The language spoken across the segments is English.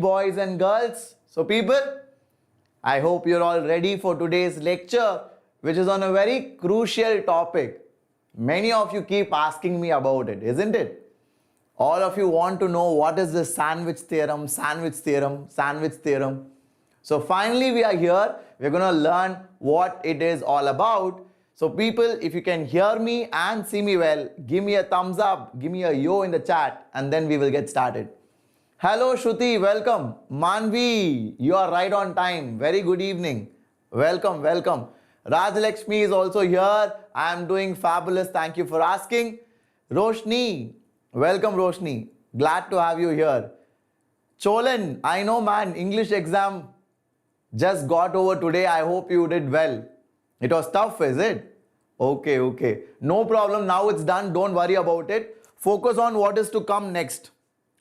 boys and girls. So people, I hope you're all ready for today's lecture, which is on a very crucial topic. Many of you keep asking me about it, isn't it? All of you want to know what is the sandwich theorem, sandwich theorem, sandwich theorem. So finally we are here. We're going to learn what it is all about. So people, if you can hear me and see me well, give me a thumbs up, give me a yo in the chat, and then we will get started. Hello Shruti, welcome. Manvi, you are right on time. Very good evening. Welcome, welcome. Rajlakshmi is also here. I am doing fabulous. Thank you for asking. Roshni, welcome Roshni. Glad to have you here. Cholan, I know man, English exam just got over today. I hope you did well. It was tough, is it? Okay. No problem. Now it's done. Don't worry about it. Focus on what is to come next.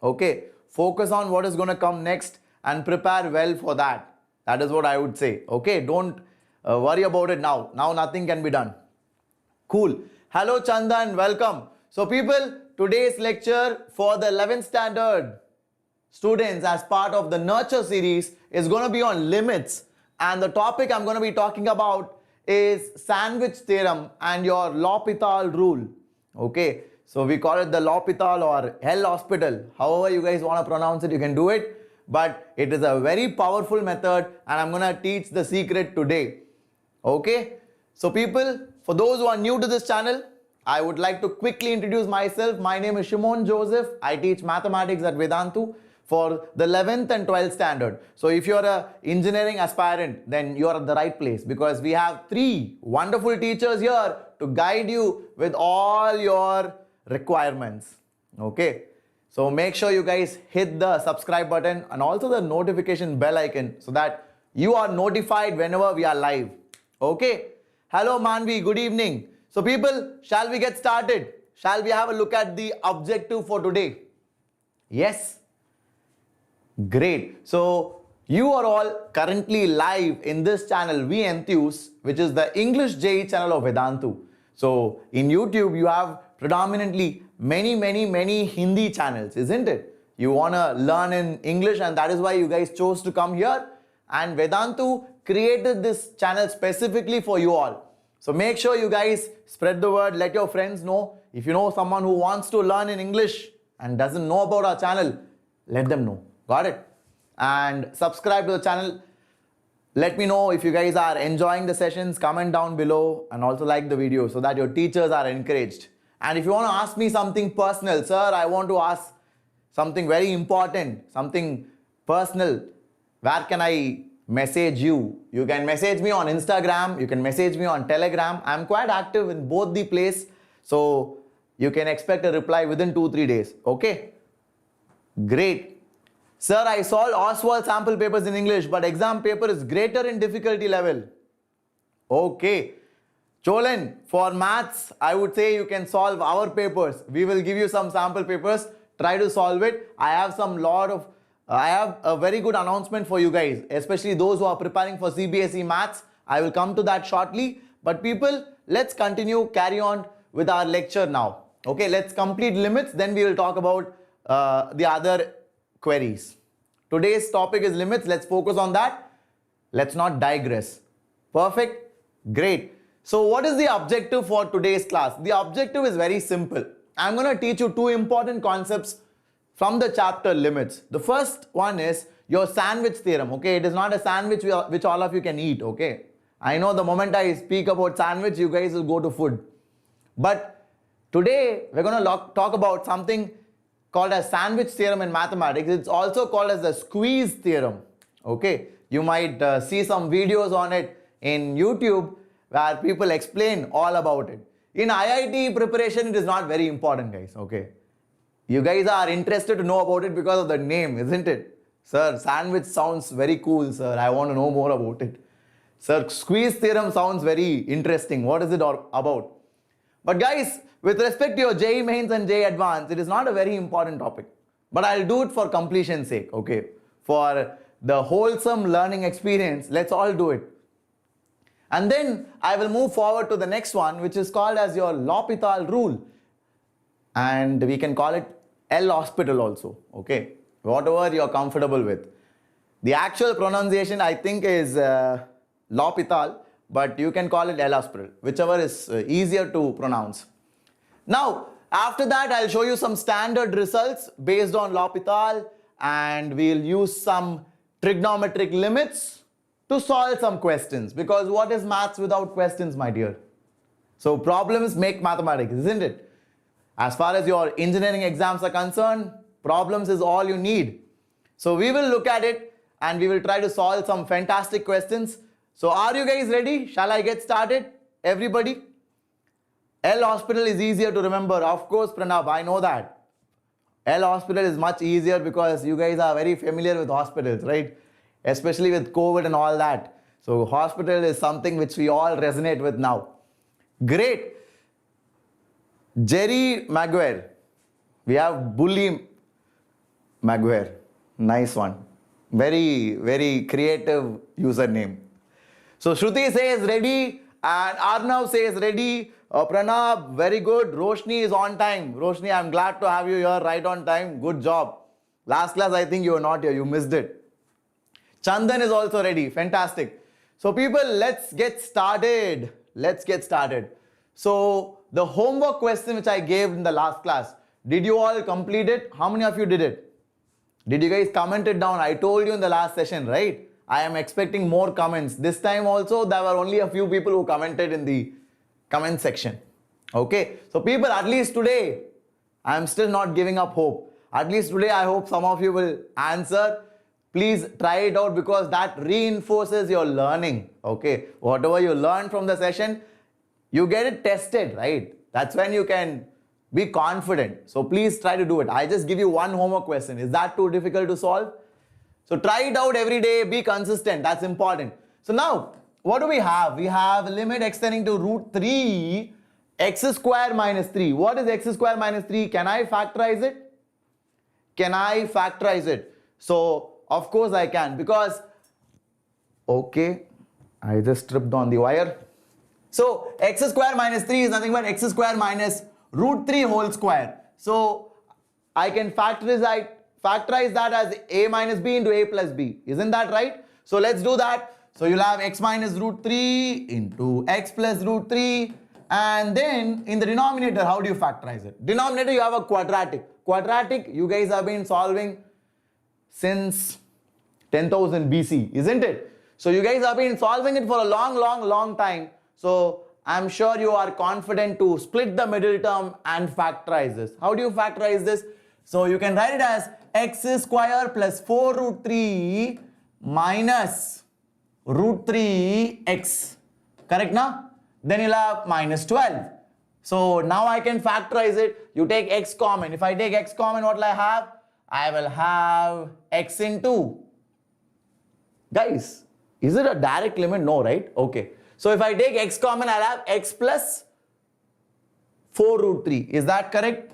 Okay. Focus on what is going to come next and prepare well for that. That is what I would say. Okay. Don't worry about it now. Now nothing can be done. Cool. Hello Chandan. Welcome. So people, today's lecture for the 11th standard students as part of the Nurture series is going to be on limits. And the topic I'm going to be talking about is Sandwich Theorem and your hopital rule. Okay, so we call it the hopital or hell hospital. However you guys want to pronounce it, you can do it. But it is a very powerful method and I'm going to teach the secret today. Okay, so people, for those who are new to this channel, I would like to quickly introduce myself. My name is Shimon Joseph. I teach mathematics at Vedantu for the 11th and 12th standard. So if you're an engineering aspirant, then you're at the right place because we have 3 wonderful teachers here to guide you with all your requirements. Okay. So make sure you guys hit the subscribe button and also the notification bell icon so that you are notified whenever we are live. Okay. Hello Manvi, good evening. So people, shall we get started? Shall we have a look at the objective for today? Yes. Great. So you are all currently live in this channel, JEE Enthuse, which is the English JEE channel of Vedantu. So in YouTube, you have predominantly many Hindi channels, isn't it? You want to learn in English and that is why you guys chose to come here. And Vedantu created this channel specifically for you all. So make sure you guys spread the word, let your friends know. If you know someone who wants to learn in English and doesn't know about our channel, let them know. Got it? And subscribe to the channel. Let me know if you guys are enjoying the sessions. Comment down below and also like the video so that your teachers are encouraged. And if you want to ask me something personal, sir, I want to ask something very important, something personal. Where can I message you? You can message me on Instagram. You can message me on Telegram. I'm quite active in both the places. So you can expect a reply within 2-3 days. Okay? Great. Sir, I solved Oswald sample papers in English, but exam paper is greater in difficulty level. Okay. Cholan, for maths, I would say you can solve our papers. We will give you some sample papers. Try to solve it. I have a very good announcement for you guys, especially those who are preparing for CBSE maths. I will come to that shortly. But people, let's carry on with our lecture now. Okay, let's complete limits. Then we will talk about the other queries. Today's topic is limits. Let's focus on that. Let's not digress. Perfect. Great. So what is the objective for today's class? The objective is very simple. I'm going to teach you 2 important concepts from the chapter limits. The first one is your sandwich theorem. Okay, it is not a sandwich which all of you can eat. Okay, I know the moment I speak about sandwich, you guys will go to food. But today we're going to talk about something called as sandwich theorem in mathematics. It's also called as the squeeze theorem. Okay, you might see some videos on it in YouTube where people explain all about it. In IIT preparation, it is not very important, guys. Okay, you guys are interested to know about it because of the name, isn't it? Sir, sandwich sounds very cool, sir. I want to know more about it. Sir, squeeze theorem sounds very interesting. What is it all about? But guys, with respect to your JEE Mains and JEE Advanced, it is not a very important topic. But I'll do it for completion's sake, okay? For the wholesome learning experience, let's all do it. And then I will move forward to the next one, which is called as your hopital rule. And we can call it L hospital also, okay? whatever you're comfortable with. The actual pronunciation I think is hopital, but you can call it hospital, whichever is easier to pronounce. Now, after that, I'll show you some standard results based on hopital, and we'll use some trigonometric limits to solve some questions, because what is maths without questions, my dear? So problems make mathematics, isn't it? As far as your engineering exams are concerned, problems is all you need. So we will look at it and we will try to solve some fantastic questions. So are you guys ready? Shall I get started? Everybody? L hospital is easier to remember. Of course, Pranab, I know that. L hospital is much easier because you guys are very familiar with hospitals, right? Especially with COVID and all that. So hospital is something which we all resonate with now. Great. Jerry Maguire. We have Bully Maguire. Nice one. Very, very creative username. So Shruti says ready and Arnav says ready. Pranab, very good. Roshni is on time. Roshni, I'm glad to have you here right on time. Good job. Last class, I think you were not here. You missed it. Chandan is also ready. Fantastic. So people, let's get started. Let's get started. So the homework question which I gave in the last class, did you all complete it? How many of you did it? Did you guys comment it down? I told you in the last session, right? I am expecting more comments. This time also, there were only a few people who commented in the comment section. Okay. So people, at least today, I am still not giving up hope. At least today, I hope some of you will answer. Please try it out because that reinforces your learning. Okay. Whatever you learn from the session, you get it tested, right? That's when you can be confident. So please try to do it. I just give you one homework question. Is that too difficult to solve? So try it out every day. Be consistent. That's important. So now, what do we have? We have a limit extending to root 3 x square minus 3. What is x square minus 3? Can I factorize it? Can I factorize it? So, of course I can because, okay, I just tripped on the wire. So, x square minus 3 is nothing but x square minus root 3 whole square. So, I can factorize that as a minus b into a plus b. Isn't that right? So, let's do that. So, you'll have x minus root 3 into x plus root 3. And then in the denominator, how do you factorize it? Denominator, you have a quadratic. Quadratic, you guys have been solving since 10,000 BC, isn't it? So, you guys have been solving it for a long time. So, I'm sure you are confident to split the middle term and factorize this. How do you factorize this? So, you can write it as x square plus 4 root 3 minus root 3x. Correct now? Then you'll have minus 12. So, now I can factorize it. You take x common. If I take x common, what will I have? I will have x into. Guys, is it a direct limit? No, right? Okay. So, if I take x common, I'll have x plus 4 root 3. Is that correct?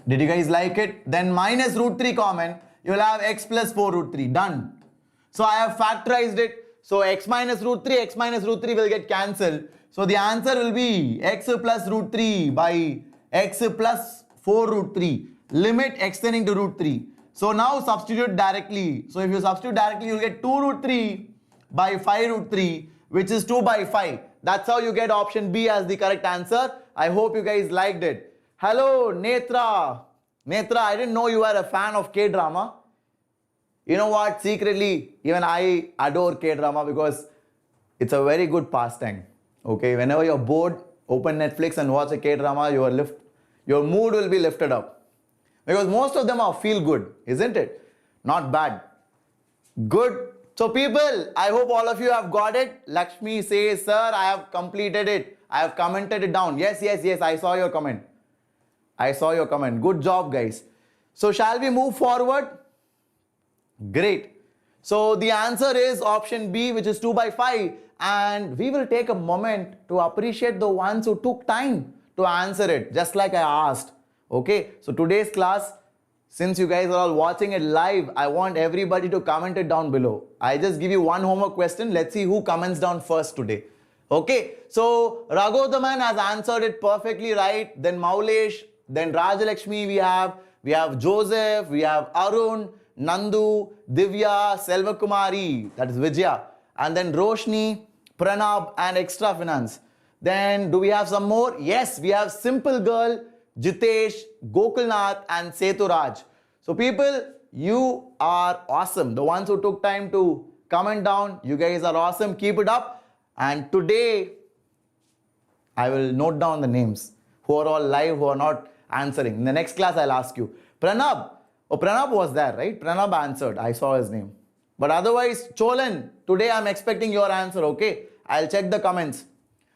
Did you guys like it? Then minus root 3 common, you will have x plus 4 root 3. Done. So, I have factorized it. So, x minus root 3 will get cancelled. So, the answer will be x plus root 3 by x plus 4 root 3. Limit extending to root 3. So, now substitute directly. So, if you substitute directly, you will get 2 root 3 by 5 root 3, which is 2 by 5. That's how you get option B as the correct answer. I hope you guys liked it. Hello, Netra. Netra, I didn't know you were a fan of K-drama. You know what? Secretly, even I adore K-drama because it's a very good pastime. Okay, whenever you're bored, open Netflix and watch a K-drama, your mood will be lifted up. Because most of them are feel good, isn't it? Not bad. Good. So people, I hope all of you have got it. Lakshmi says, sir, I have completed it. I have commented it down. Yes, I saw your comment. I saw your comment. Good job, guys. So shall we move forward? Great. So the answer is option B, which is 2 by 5. And we will take a moment to appreciate the ones who took time to answer it, just like I asked. Okay. So today's class, since you guys are all watching it live, I want everybody to comment it down below. I just give you one homework question. Let's see who comments down first today. Okay. So Raghodaman has answered it perfectly right. Then Maulesh, then Rajalakshmi we have. we have Joseph, we have Arun, Nandu, Divya, Selvakumari, that is Vijaya, and then Roshni, Pranab, and Extra Finance. Then do we have some more? Yes, we have Simple Girl, Jitesh, Gokulnath, and Seturaj. So people, you are awesome. The ones who took time to comment down, you guys are awesome. Keep it up. And today, I will note down the names who are all live, who are not answering. In the next class, I'll ask you. Pranab. Oh, Pranab was there, right? Pranab answered. I saw his name. But otherwise, Cholan, today I'm expecting your answer, okay? I'll check the comments.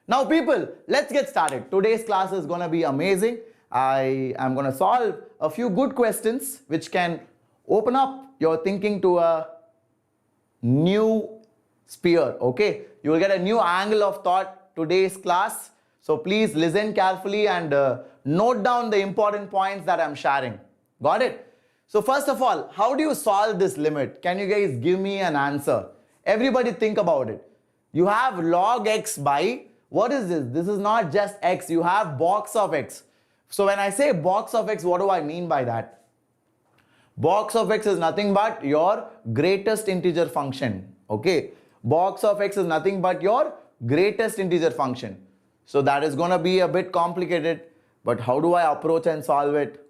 Now people, let's get started. Today's class is going to be amazing. I am going to solve a few good questions which can open up your thinking to a new sphere, okay? You will get a new angle of thought today's class. So please listen carefully and note down the important points that I'm sharing. Got it? So first of all, how do you solve this limit? Can you guys give me an answer? Everybody think about it. You have log x by, what is this? This is not just x, you have box of x. So when I say box of x, what do I mean by that? Box of x is nothing but your greatest integer function, okay? Box of x is nothing but your greatest integer function. So that is going to be a bit complicated, but how do I approach and solve it?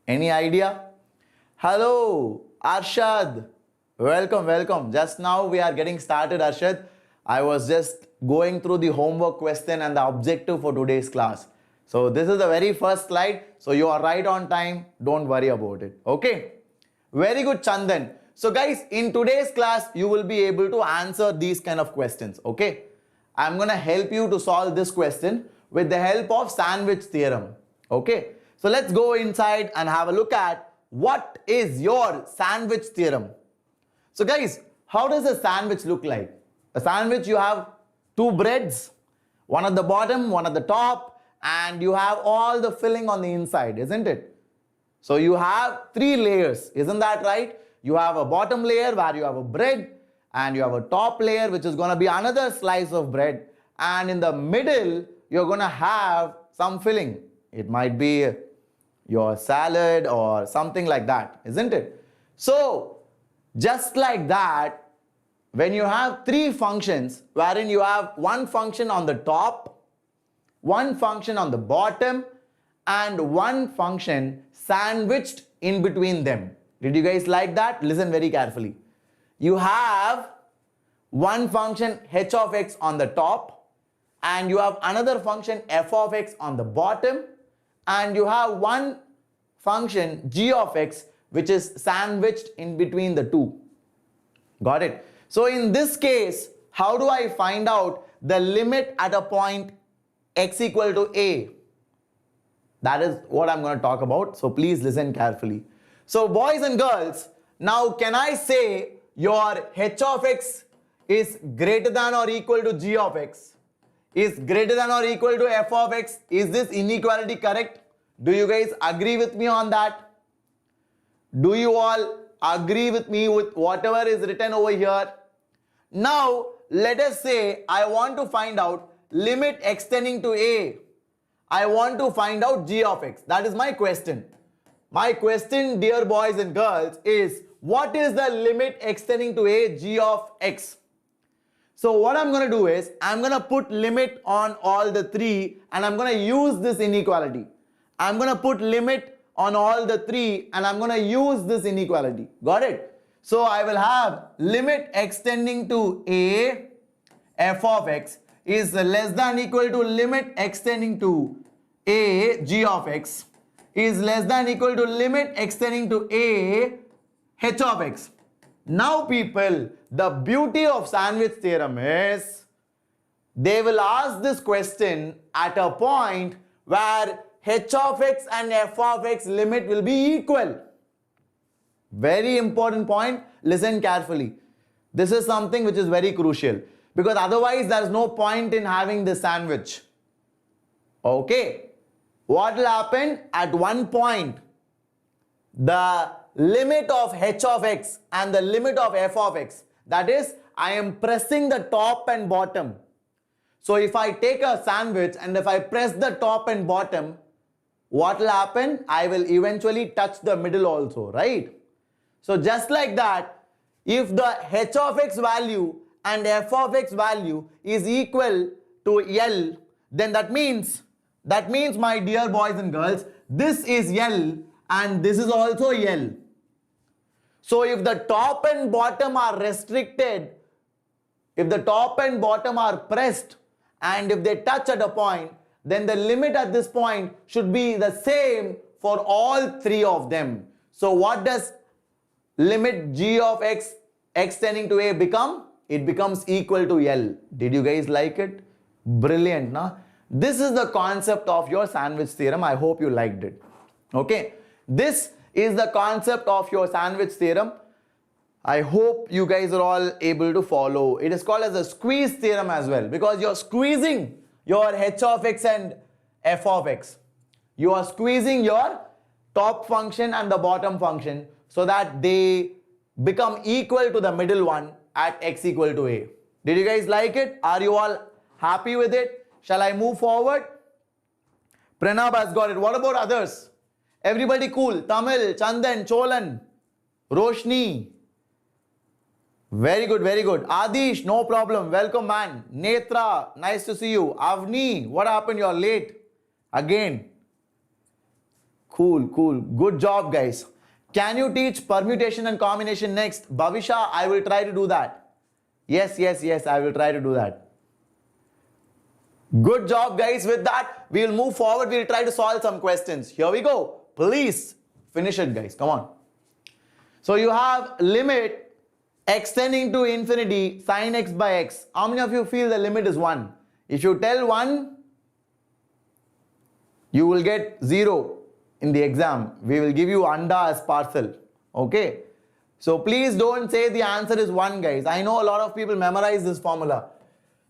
Any idea? Hello, Arshad. Welcome, welcome. Just now we are getting started, Arshad. I was just going through the homework question and the objective for today's class. So this is the very first slide. So you are right on time. Don't worry about it. Okay. Very good, Chandan. So guys, in today's class, you will be able to answer these kind of questions. Okay. I'm going to help you to solve this question with the help of Sandwich Theorem. Okay. So let's go inside and have a look at what is your Sandwich Theorem. So guys, how does a sandwich look like? A sandwich, you have two breads, one at the bottom, one at the top, and you have all the filling on the inside, isn't it? So you have three layers, isn't that right? You have a bottom layer where you have a bread, and you have a top layer which is going to be another slice of bread, and in the middle you're going to have some filling. It might be your salad or something like that, isn't it? So just like that, when you have three functions wherein you have one function on the top, one function on the bottom, and one function sandwiched in between them. Did you guys like that? Listen very carefully. You have one function h of x on the top, and you have another function f of x on the bottom, and you have one function g of x which is sandwiched in between the two. Got it? So in this case, how do I find out the limit at a point x equal to a? That is what I'm going to talk about. So please listen carefully. So boys and girls, now can I say your h of x is greater than or equal to g of x? Is greater than or equal to f of x? Is this inequality correct? Do you guys agree with me on that? Do you all agree with me with whatever is written over here? Now, let us say I want to find out limit extending to a. I want to find out g of x. That is my question. My question, dear boys and girls, is what is the limit extending to a g of x? So what I'm going to do is I'm going to put limit on all the three and I'm going to use this inequality. I'm going to put limit on all the three and I'm going to use this inequality. Got it? So I will have limit extending to a f of x is less than equal to limit extending to a g of x is less than equal to limit extending to a h of x. Now people, the beauty of Sandwich Theorem is they will ask this question at a point where h of x and f of x limit will be equal. Very important point. Listen carefully. This is something which is very crucial because otherwise there is no point in having this sandwich. Okay. What will happen at one point? The limit of h of x and the limit of f of x, that is, I am pressing the top and bottom. So if I take a sandwich and if I press the top and bottom, what will happen? I will eventually touch the middle also, right? So just like that, if the h of x value and f of x value is equal to L, then that means my dear boys and girls, this is L and this is also L. So if the top and bottom are restricted, if the top and bottom are pressed, and if they touch at a point, then the limit at this point should be the same for all three of them. So what does limit g of x tending to a become? It becomes equal to L. Did you guys like it? Brilliant, nah? This is the concept of your sandwich theorem. I hope you liked it. Okay, this is the concept of your sandwich theorem. I hope you guys are all able to follow. It is called as a squeeze theorem as well, because you're squeezing your h of x and f of x. You are squeezing your top function and the bottom function so that they become equal to the middle one at x equal to a. Did you guys like it? Are you all happy with it? Shall I move forward? Pranab has got it. What about others? Everybody cool? Tamil, Chandan, Cholan, Roshni. Very good, very good. Adish, no problem. Welcome, man. Netra, nice to see you. Avni, what happened? You're late. Again. Cool, cool. Good job, guys. Can you teach permutation and combination next? Bhavisha, I will try to do that. Yes, I will try to do that. Good job, guys. With that, we will move forward. We will try to solve some questions. Here we go. Please finish it, guys. Come on. So you have limit x tending to infinity sin x by x. How many of you feel the limit is 1? If you tell 1, you will get 0 in the exam. We will give you anda as parcel. Okay. So please don't say the answer is 1, guys. I know a lot of people memorize this formula.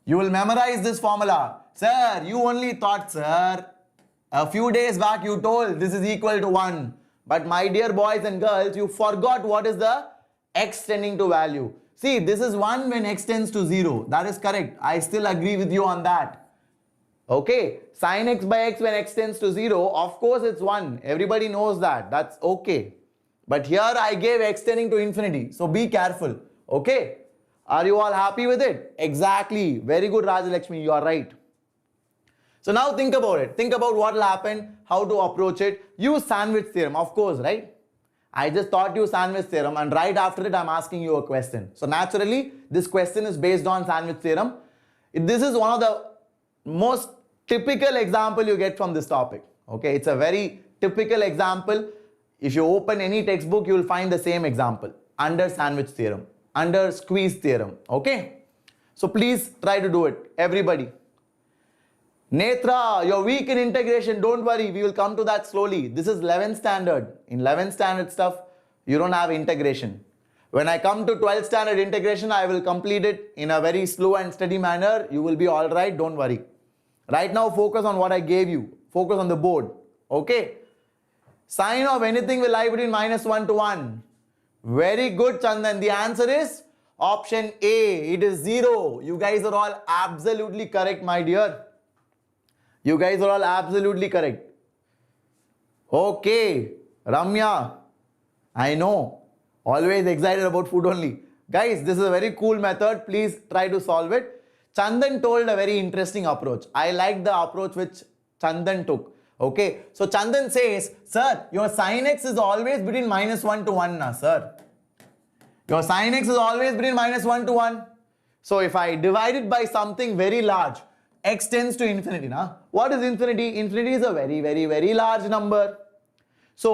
You will memorize this formula. Sir, you only thought, sir. A few days back you told this is equal to 1. But my dear boys and girls, you forgot what is the x tending to value. See, this is 1 when x tends to 0. That is correct. I still agree with you on that. Okay. Sin x by x when x tends to 0, of course it's 1. Everybody knows that. That's okay. But here I gave x tending to infinity. So be careful. Okay. Are you all happy with it? Exactly. Very good, Rajalakshmi. You are right. So now think about it. Think about what will happen, how to approach it. Use sandwich theorem, of course, right? I just taught you sandwich theorem and right after it I'm asking you a question. So naturally this question is based on sandwich theorem. This is one of the most typical example you get from this topic. Okay, it's a very typical example. If you open any textbook you will find the same example under sandwich theorem, under squeeze theorem. Okay, so please try to do it, everybody. Netra, you're weak in integration. Don't worry, we will come to that slowly. This is 11th standard. In 11th standard stuff, you don't have integration. When I come to 12th standard integration, I will complete it in a very slow and steady manner. You will be all right. Don't worry. Right now, focus on what I gave you. Focus on the board. Okay. Sign of anything will lie between -1 to 1. Very good, Chandan. The answer is option A. It is 0. You guys are all absolutely correct, my dear. You guys are all absolutely correct. Okay, Ramya, I know, always excited about food only. Guys, this is a very cool method. Please try to solve it. Chandan told a very interesting approach. I like the approach which Chandan took. Okay, so Chandan says, sir, your sin x is always between -1 to 1, na, sir. Your sin x is always between -1 to 1. So if I divide it by something very large, x tends to infinity, na? What is infinity? Infinity is a very, very, very large number. So,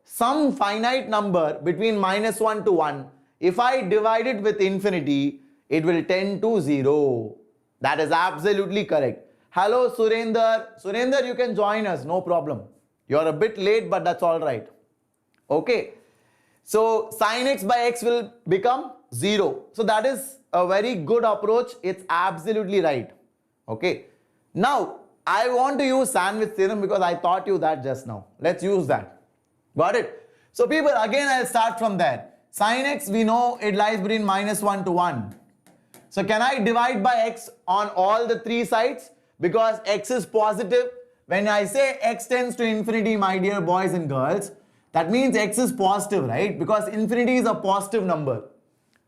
some finite number between -1 to 1, if I divide it with infinity, it will tend to 0. That is absolutely correct. Hello, Surender. Surender, you can join us, no problem. You are a bit late, but that's all right. Okay. So, sin x by x will become 0. So, that is a very good approach. It's absolutely right. Okay, now I want to use sandwich theorem because I taught you that just now. Let's use that. Got it? So people, again I'll start from there. Sin x, we know it lies between -1 to 1. So can I divide by x on all the three sides? Because x is positive, when I say x tends to infinity, my dear boys and girls, that means x is positive, right? Because infinity is a positive number.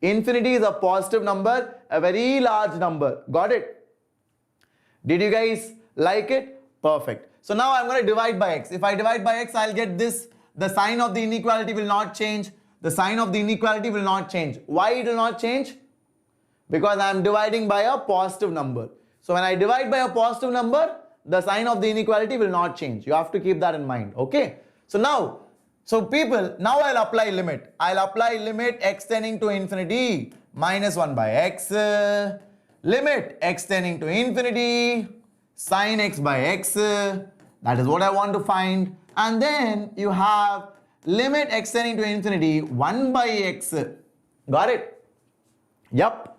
Infinity is a positive number, a very large number. Got it? Did you guys like it? Perfect. So now I'm going to divide by x. If I divide by x, I'll get this. The sign of the inequality will not change. The sign of the inequality will not change. Why it will not change? Because I'm dividing by a positive number. So when I divide by a positive number, the sign of the inequality will not change. You have to keep that in mind. Okay? So now, people, now I'll apply limit. I'll apply limit x tending to infinity minus 1 by x. Limit x tending to infinity sin x by x. That is what I want to find. And then you have limit x tending to infinity 1 by x. Got it? Yup.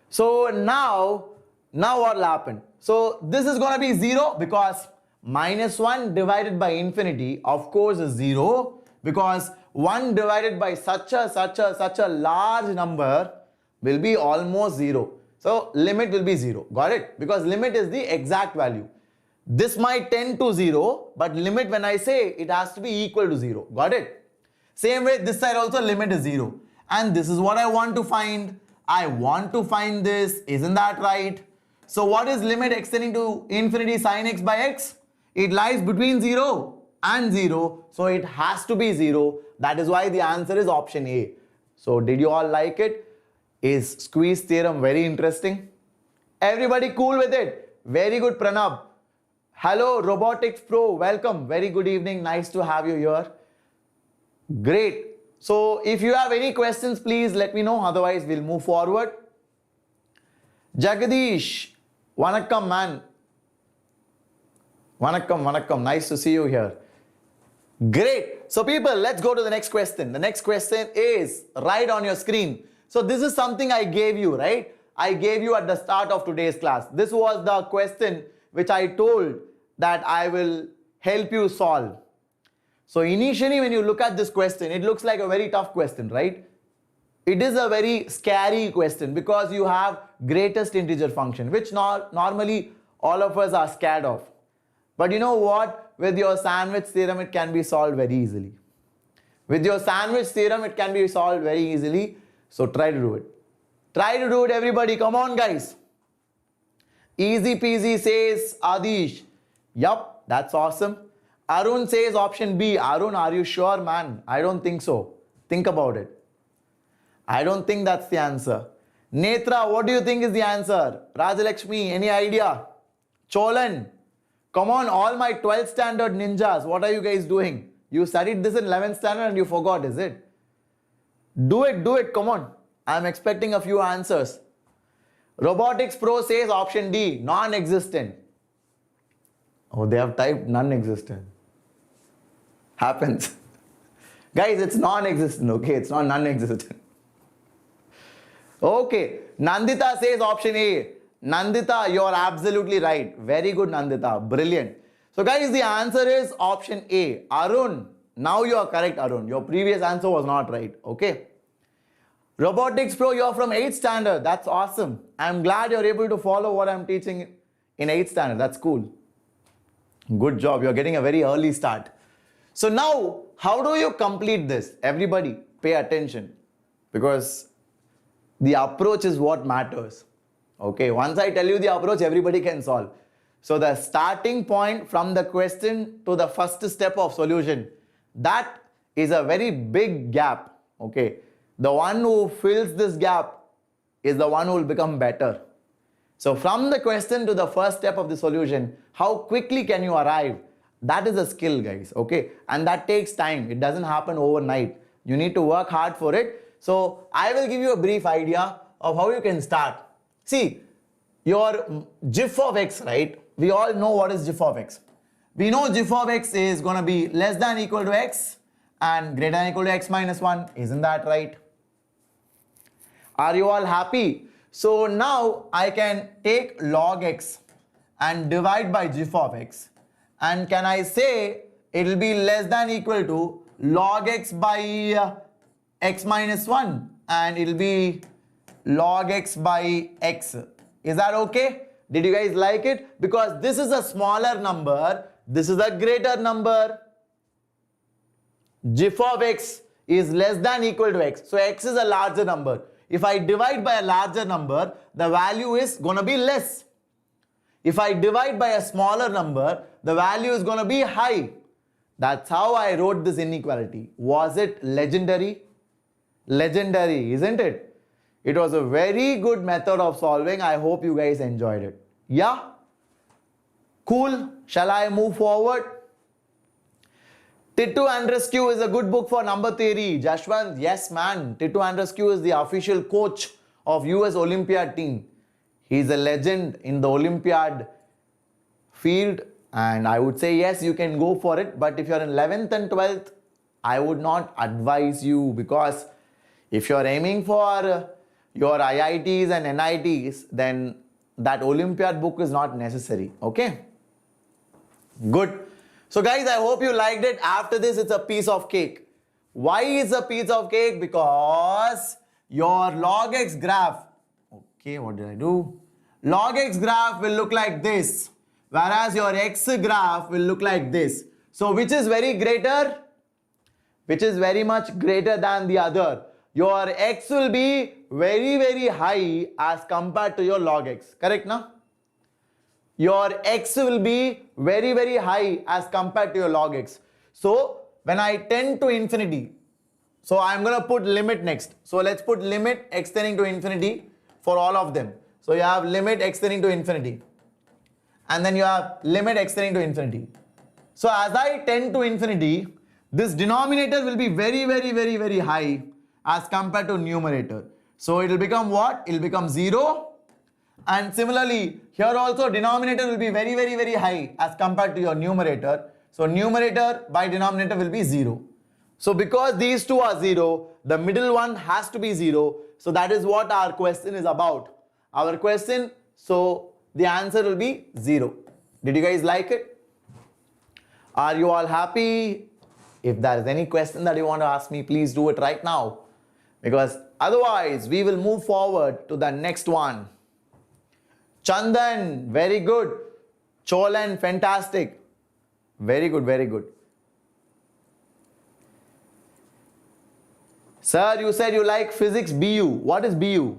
So now what will happen? So this is going to be 0 because minus 1 divided by infinity of course is 0, because 1 divided by such a large number will be almost 0. So limit will be 0. Got it? Because limit is the exact value. This might tend to 0, but limit, when I say, it has to be equal to 0. Got it? Same way this side also limit is 0. And this is what I want to find. I want to find this. Isn't that right? So what is limit x tending to infinity sin x by x? It lies between 0 and 0. So it has to be 0. That is why the answer is option A. So did you all like it? Is squeeze theorem very interesting? Everybody cool with it? Very good, Pranab. Hello, Robotics Pro. Welcome. Very good evening. Nice to have you here. Great. So if you have any questions, please let me know. Otherwise, we'll move forward. Jagadish. Vanakkam, man. Vanakkam. Nice to see you here. Great. So people, let's go to the next question. The next question is right on your screen. So this is something I gave you, right? I gave you at the start of today's class. This was the question which I told that I will help you solve. So initially when you look at this question, it looks like a very tough question, right? It is a very scary question because you have greatest integer function, which normally all of us are scared of. But you know what? With your sandwich theorem, it can be solved very easily. With your sandwich theorem, it can be solved very easily. So try to do it. Try to do it, everybody. Come on, guys. Easy peasy, says Adish. Yup, that's awesome. Arun says option B. Arun, are you sure, man? I don't think so. Think about it. I don't think that's the answer. Netra, what do you think is the answer? Rajalakshmi, any idea? Cholan, come on, all my 12th standard ninjas, what are you guys doing? You studied this in 11th standard and you forgot, is it? Do it, come on. I'm expecting a few answers. Robotics Pro says option D, non-existent. Oh, they have typed non-existent. Happens. Guys, it's non-existent, okay? It's not non-existent. Okay, Nandita says option A. Nandita, you're absolutely right. Very good, Nandita. Brilliant. So guys, the answer is option A. Arun, now you are correct, Arun. Your previous answer was not right, okay? Robotics Pro, you're from 8th standard. That's awesome. I'm glad you're able to follow what I'm teaching in 8th standard. That's cool. Good job. You're getting a very early start. So now, how do you complete this? Everybody, pay attention. Because the approach is what matters. Okay, once I tell you the approach, everybody can solve. So the starting point from the question to the first step of solution, that is a very big gap. Okay, the one who fills this gap is the one who will become better. So from the question to the first step of the solution, how quickly can you arrive? That is a skill, guys, okay? And that takes time. It doesn't happen overnight. You need to work hard for it. So I will give you a brief idea of how you can start. See, your GIF of x, right? We all know what is GIF of x. We know GIF of x is going to be less than or equal to x and greater than or equal to x minus 1. Isn't that right? Are you all happy? So now I can take log x and divide by GIF of x. And can I say it will be less than or equal to log x by x minus 1 and it will be log x by x. Is that okay? Did you guys like it? Because this is a smaller number. this is a greater number. GIF of x is less than equal to x. So x is a larger number. If I divide by a larger number, the value is going to be less. If I divide by a smaller number, the value is going to be high. That's how I wrote this inequality. Was it legendary? Legendary, isn't it? It was a very good method of solving. I hope you guys enjoyed it. Yeah? Cool. Shall I move forward? Tittu and Rescue is a good book for number theory. Jashwant, yes man. Tittu and Rescue is the official coach of US Olympiad team. He's a legend in the Olympiad field, and I would say yes, you can go for it. But if you're in 11th and 12th, I would not advise you, because if you're aiming for your IITs and NITs, then that Olympiad book is not necessary. Okay? Good. So guys, I hope you liked it. After this, it's a piece of cake. Why is a piece of cake? Because your log x graph, okay, what did I do? Log x graph will look like this, whereas your x graph will look like this. So which is very greater? Which is very much greater than the other? Your x will be very, very high as compared to your log x. Correct, na? Your x will be very, very high as compared to your log x. So when I tend to infinity, so I'm going to put limit next. So let's put limit x tending to infinity for all of them. So you have limit x tending to infinity, and then you have limit x tending to infinity. So as I tend to infinity, this denominator will be very, very, very, very high as compared to numerator. So it will become what? It will become 0. And similarly, here also denominator will be very, very, very high as compared to your numerator. So numerator by denominator will be 0. So because these two are 0, the middle one has to be 0. So that is what our question is about. Our question, so the answer will be 0. Did you guys like it? Are you all happy? If there is any question that you want to ask me, please do it right now, because otherwise we will move forward to the next one. Chandan, very good. Cholan, fantastic. Very good, very good. Sir, you said you like physics BU. What is BU?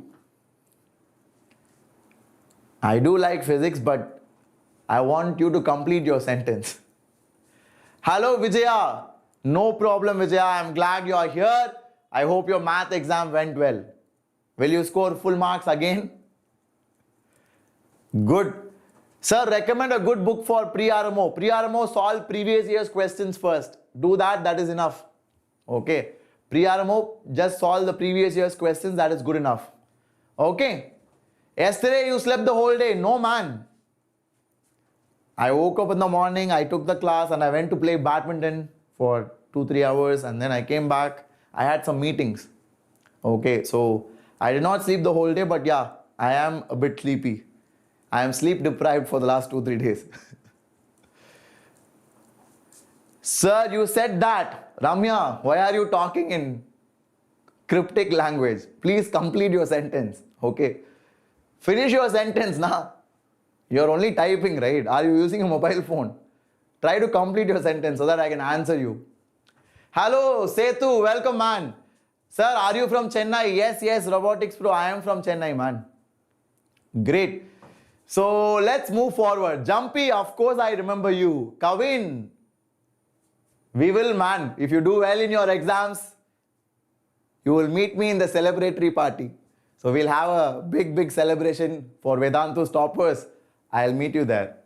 I do like physics, but I want you to complete your sentence. Hello, Vijaya. No problem, Vijaya. I'm glad you are here. I hope your math exam went well. Will you score full marks again? Good. Sir, recommend a good book for pre-RMO. Pre-RMO, solve previous year's questions first. Do that, that is enough. Okay. Pre-RMO, just solve the previous year's questions, that is good enough. Okay. Yesterday you slept the whole day. No man. I woke up in the morning, I took the class and I went to play badminton for 2-3 hours, and then I came back. I had some meetings. Okay, so I did not sleep the whole day, but yeah, I am a bit sleepy. I am sleep deprived for the last 2-3 days. Sir, you said that. Ramya, why are you talking in cryptic language? Please complete your sentence. Okay. Finish your sentence now. You're only typing, right? Are you using a mobile phone? Try to complete your sentence so that I can answer you. Hello, Setu, welcome man. Sir, are you from Chennai? Yes, yes, Robotics Pro. I am from Chennai, man. Great. So let's move forward. Jumpy, of course I remember you. Kavin, we will, man. If you do well in your exams, you will meet me in the celebratory party. So we'll have a big, big celebration for Vedantu's toppers. I'll meet you there.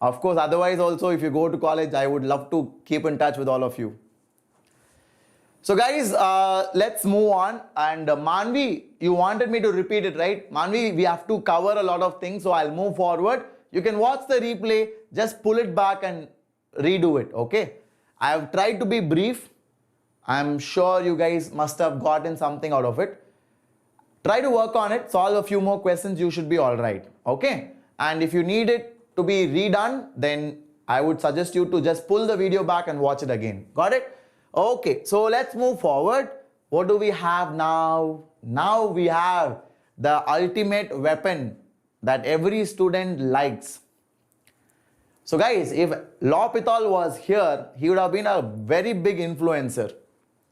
Of course, otherwise also, if you go to college, I would love to keep in touch with all of you. So guys, let's move on. And Manvi, you wanted me to repeat it, right? Manvi, we have to cover a lot of things, so I'll move forward. You can watch the replay, just pull it back and redo it, okay? I have tried to be brief. I'm sure you guys must have gotten something out of it. Try to work on it, solve a few more questions, you should be all right, okay? And if you need it to be redone, then I would suggest you to just pull the video back and watch it again. Got it? Okay, so let's move forward. What do we have now? Now we have the ultimate weapon that every student likes. So guys, if L'Hopital was here, he would have been a very big influencer.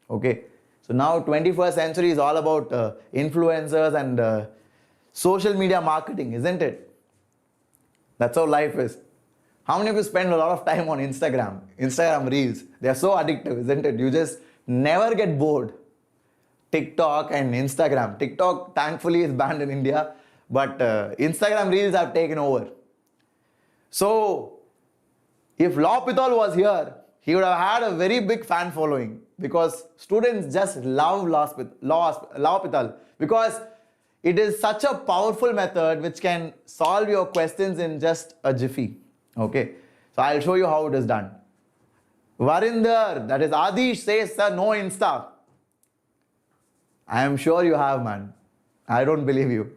Okay. So now 21st century is all about influencers and social media marketing, isn't it? That's how life is. How many of you spend a lot of time on Instagram? Instagram Reels. They are so addictive, isn't it? You just never get bored. TikTok and Instagram. TikTok thankfully is banned in India, but Instagram Reels have taken over. So if L'Hopital was here, he would have had a very big fan following because students just love L'Hopital because it is such a powerful method which can solve your questions in just a jiffy. Okay, so I'll show you how it is done. Varinder, that is Adish, says, sir, no Insta. I am sure you have, man. I don't believe you.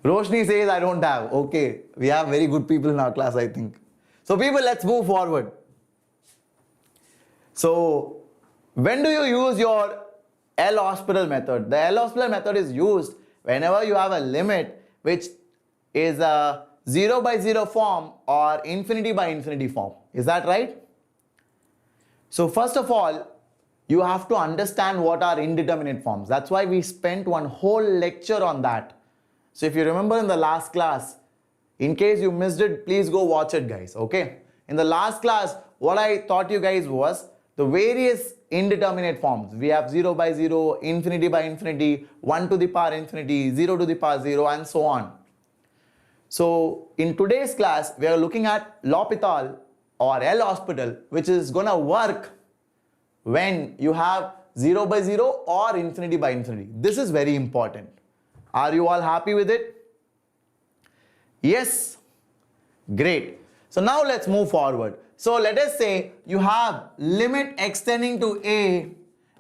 Roshni says, I don't have. Okay, we have very good people in our class, I think. So people, let's move forward. So when do you use your L'Hospital method? The L'Hospital method is used whenever you have a limit which is a 0 by 0 form or infinity by infinity form. Is that right? So first of all, you have to understand what are indeterminate forms. That's why we spent one whole lecture on that. So if you remember in the last class, in case you missed it, please go watch it, guys. Okay. In the last class, what I taught you guys was the various indeterminate forms. We have 0 by 0, infinity by infinity, 1 to the power infinity, 0 to the power 0, and so on. So in today's class, we are looking at L'Hopital or L'Hospital, which is going to work when you have 0 by 0 or infinity by infinity. This is very important. Are you all happy with it? Yes? Great. So now let's move forward. So let us say you have limit extending to a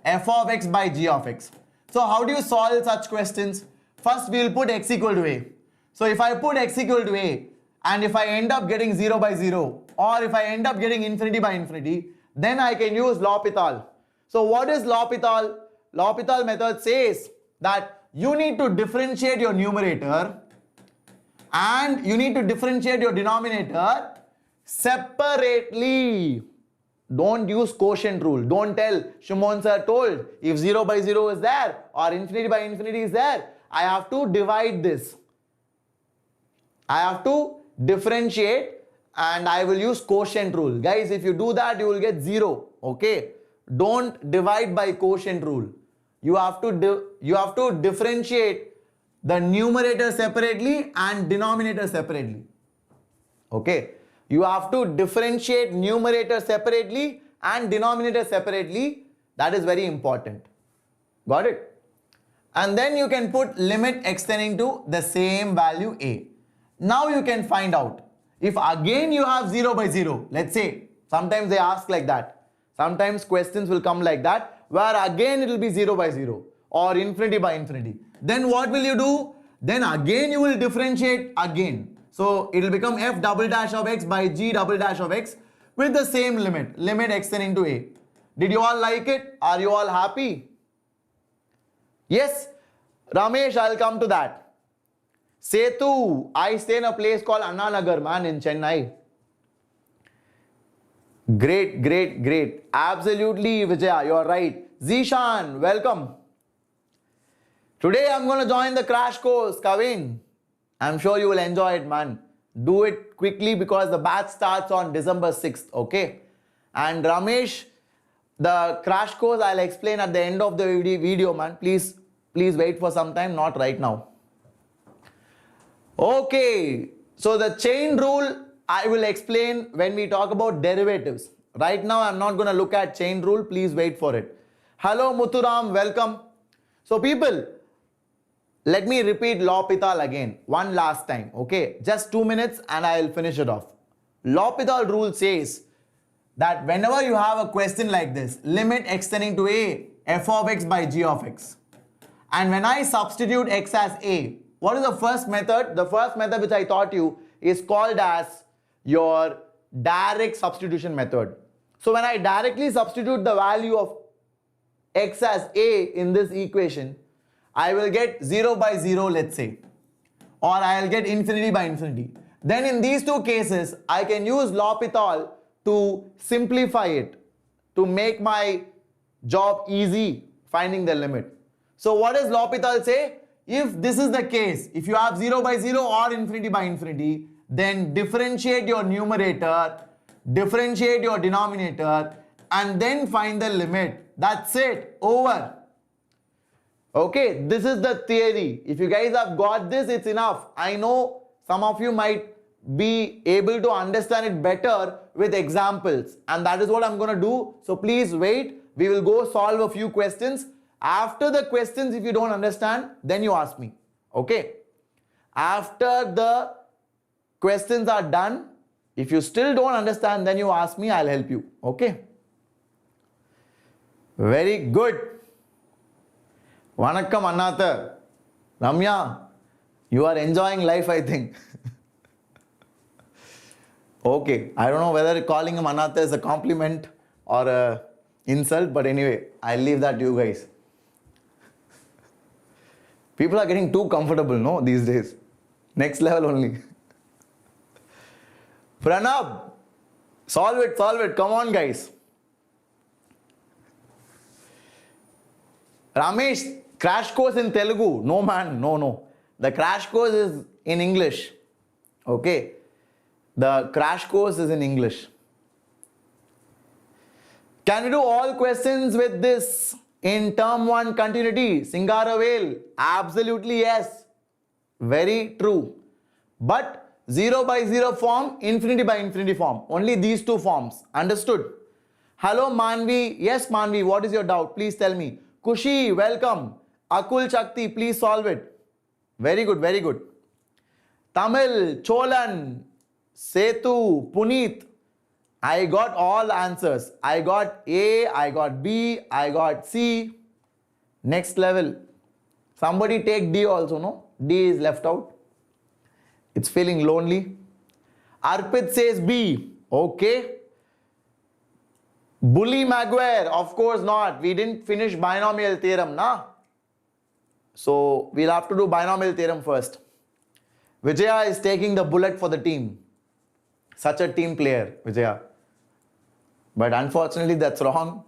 f of x by g of x. So how do you solve such questions? First we will put x equal to a. So if I put x equal to a and if I end up getting 0 by 0 or if I end up getting infinity by infinity, then I can use L'Hopital. So what is L'Hopital? L'Hopital method says that you need to differentiate your numerator and you need to differentiate your denominator separately. Don't use quotient rule. Don't tell Shimon Sir told if 0 by 0 is there or infinity by infinity is there, I have to divide this. I have to differentiate and I will use quotient rule. Guys, if you do that, you will get 0. Okay. Don't divide by quotient rule. You have to differentiate the numerator separately and denominator separately. Okay. You have to differentiate numerator separately and denominator separately. That is very important. Got it? And then you can put limit extending to the same value a. Now you can find out if again you have 0 by 0. Let's say sometimes they ask like that. Sometimes questions will come like that where again it will be 0 by 0 or infinity by infinity. Then what will you do? Then again you will differentiate again. So it will become f double dash of x by g double dash of x with the same limit. Limit extending to a. Did you all like it? Are you all happy? Yes? Ramesh, I'll come to that. Setu, I stay in a place called Anna Nagar, man, in Chennai. Great, great, great. Absolutely, Vijaya, you're right. Zishan, welcome. Today I'm going to join the crash course, Kavin. I'm sure you will enjoy it, man. Do it quickly because the batch starts on December 6th, okay? And Ramesh, the crash course I'll explain at the end of the video, man. Please wait for some time, not right now. Okay, so the chain rule I will explain when we talk about derivatives. Right now I'm not going to look at chain rule. Please wait for it. Hello Muthuram, welcome. So people, let me repeat L'Hopital again one last time. Okay, just 2 minutes and I will finish it off. L'Hopital rule says that whenever you have a question like this, limit extending to a f of x by g of x, and when I substitute x as a, what is the first method? The first method which I taught you is called as your direct substitution method. So when I directly substitute the value of x as a in this equation, I will get 0 by 0, let's say, or I will get infinity by infinity. then in these two cases, I can use l'hopital to simplify it, to make my job easy finding the limit. So what does l'hopital say? If this is the case, if you have 0 by 0 or infinity by infinity, then differentiate your numerator, differentiate your denominator, and then find the limit. That's it. Over. Okay, this is the theory. If you guys have got this, it's enough. I know some of you might be able to understand it better with examples, and that is what I'm going to do. So please wait. We will go solve a few questions. After the questions, if you don't understand, then you ask me. Okay. After the questions are done, if you still don't understand, then you ask me, I'll help you. Okay. Very good. Vanakkam Annatha. Ramya, you are enjoying life, I think. Okay, I don't know whether calling him Annatha is a compliment or a insult, but anyway, I'll leave that to you guys. People are getting too comfortable, no, these days. Next level only. Pranab, solve it, come on guys. Ramesh, crash course in Telugu. No man, no. The crash course is in English. Okay. The crash course is in English. Can we do all questions with this in term 1 continuity? Singaravel, absolutely yes. Very true. But 0 by 0 form, infinity by infinity form. Only these two forms. Understood? Hello Manvi. Yes Manvi, what is your doubt? Please tell me. Kushi, welcome. Akul Shakti, please solve it. Very good, very good. Tamil, Cholan, Setu, Puneet. I got all answers. I got A, I got B, I got C. Next level. Somebody take D also, no? D is left out. It's feeling lonely. Arpit says B. Okay. Bully Maguire, of course not. We didn't finish binomial theorem, na? So we'll have to do binomial theorem first. Vijaya is taking the bullet for the team. Such a team player, Vijaya. But unfortunately, that's wrong.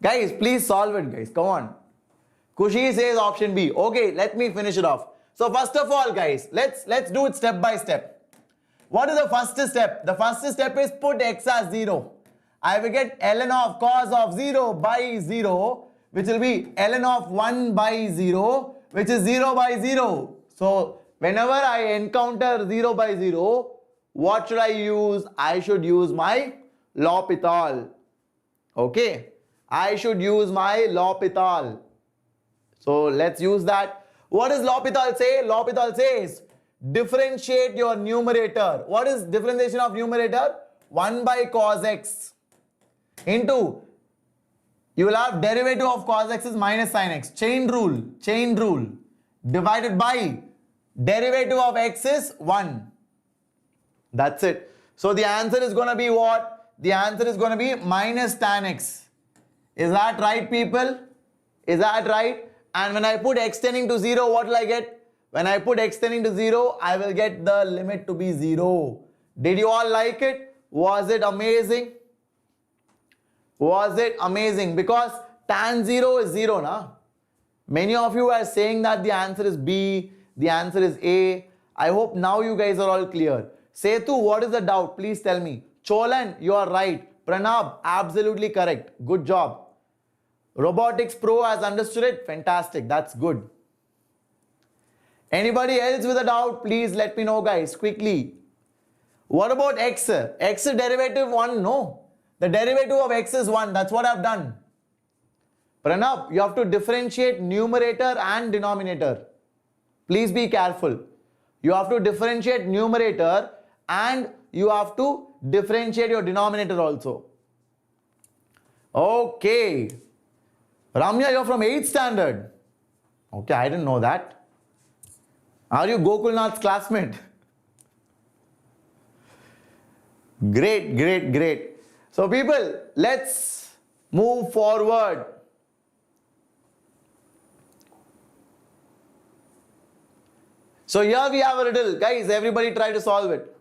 Guys, please solve it, guys. Come on. Kushi says option B. Okay, let me finish it off. So first of all, guys, let's do it step by step. What is the first step? The first step is put x as 0. I will get ln of cos of 0 by 0, which will be ln of 1 by 0, which is 0 by 0. So whenever I encounter 0 by 0, what should I use? I should use my l'hopital. Okay, I should use my l'hopital. So let's use that. What does l'hopital say? L'hopital says differentiate your numerator. What is differentiation of numerator? 1 by cos x into, you will have derivative of cos x is minus sin x. Chain rule, divided by derivative of x is 1. That's it. So the answer is going to be what? The answer is going to be minus tan x. Is that right, people? Is that right? And when I put x tending to 0, what will I get? When I put x tending to 0, I will get the limit to be 0. Did you all like it? Was it amazing? Was it amazing? Because tan 0 is 0, na? Many of you are saying that the answer is B, the answer is A. I hope now you guys are all clear. Setu, what is the doubt? Please tell me. Cholan, you are right. Pranab, absolutely correct. Good job. Robotics Pro has understood it. Fantastic. That's good. Anybody else with a doubt? Please let me know, guys, quickly. What about x? X derivative 1? No. The derivative of x is 1. That's what I've done. Pranab, you have to differentiate numerator and denominator. Please be careful. You have to differentiate numerator and you have to differentiate your denominator also. Okay. Ramya, you're from 8th standard. Okay, I didn't know that. Are you Gokulnath's classmate? Great, great, great. So people, let's move forward. So here we have a riddle. Guys, everybody try to solve it.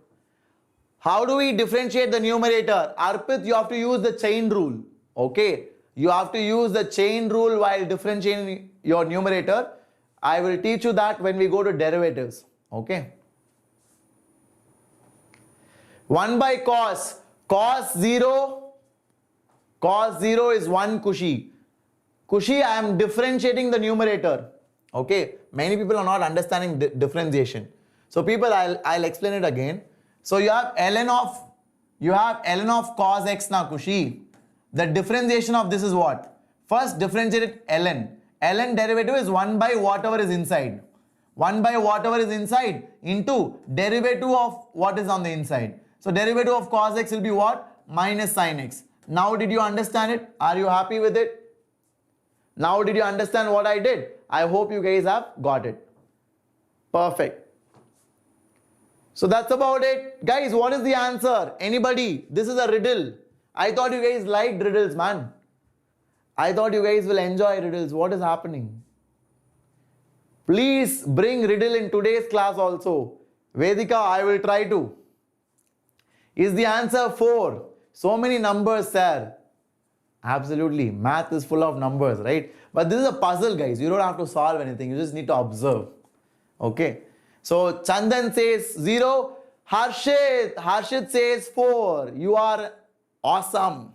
How do we differentiate the numerator? Arpit, you have to use the chain rule. Okay. You have to use the chain rule while differentiating your numerator. I will teach you that when we go to derivatives. Okay. 1 by cos. Cos 0. Cos 0 is 1 cushy. Cushy, I am differentiating the numerator. Okay. Many people are not understanding differentiation. So people, I'll explain it again. So you have ln of cos x now cushy. The differentiation of this is what? First differentiate it ln. ln derivative is 1 by whatever is inside. 1 by whatever is inside into derivative of what is on the inside. So derivative of cos x will be what? Minus sin x. Now did you understand it? Are you happy with it? Now did you understand what I did? I hope you guys have got it. Perfect. So that's about it. Guys, what is the answer? Anybody? This is a riddle. I thought you guys liked riddles, man. I thought you guys will enjoy riddles. What is happening? Please bring riddle in today's class also. Vedika, I will try to. Is the answer 4? So many numbers, sir. Absolutely. Math is full of numbers, right? But this is a puzzle, guys. You don't have to solve anything. You just need to observe. Okay. So Chandan says 0. Harshit says 4. You are awesome.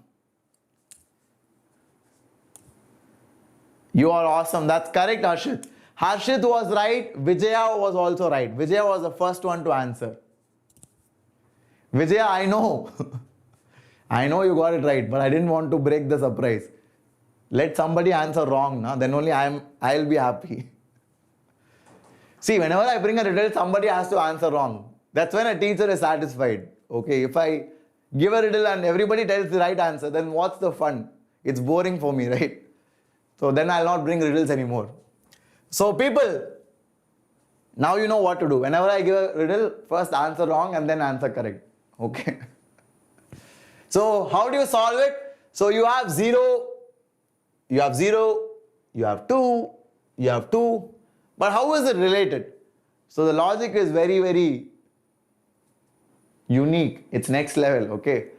You are awesome. That's correct, Harshit. Harshit was right. Vijaya was also right. Vijaya was the first one to answer. Vijaya, I know. I know you got it right, but I didn't want to break the surprise. Let somebody answer wrong, na? Then only I'll be happy. See, whenever I bring a riddle, somebody has to answer wrong. That's when a teacher is satisfied. Okay, if I give a riddle and everybody tells the right answer, then what's the fun? It's boring for me, right? So then I'll not bring riddles anymore. So people, now you know what to do. Whenever I give a riddle, first answer wrong and then answer correct. Okay. So how do you solve it? So you have 0, you have 0, you have 2, you have 2. But how is it related? So the logic is very, very unique. It's next level, okay?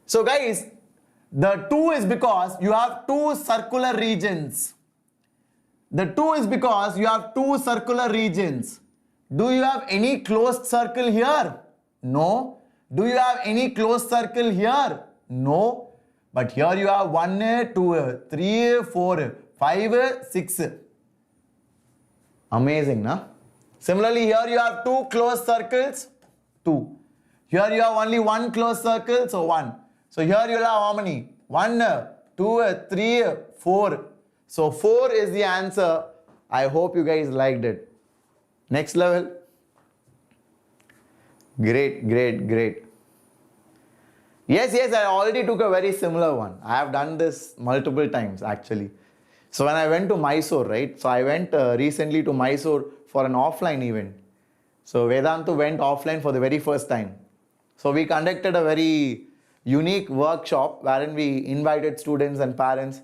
So guys, the 2 is because you have 2 circular regions. The 2 is because you have 2 circular regions. Do you have any closed circle here? No. Do you have any closed circle here? No. But here you have 1, 2, 3, 4, 5, 6. Amazing, na? Similarly, here you have 2 closed circles, 2. Here you have only 1 closed circle, so 1. So here you will have how many? 1, 2, 3, 4. So 4 is the answer. I hope you guys liked it. Next level. Great, great, great. Yes, I already took a very similar one. I have done this multiple times actually. So when I went to Mysore, right? So I went recently to Mysore for an offline event. So Vedantu went offline for the very first time. So we conducted a very unique workshop wherein we invited students and parents.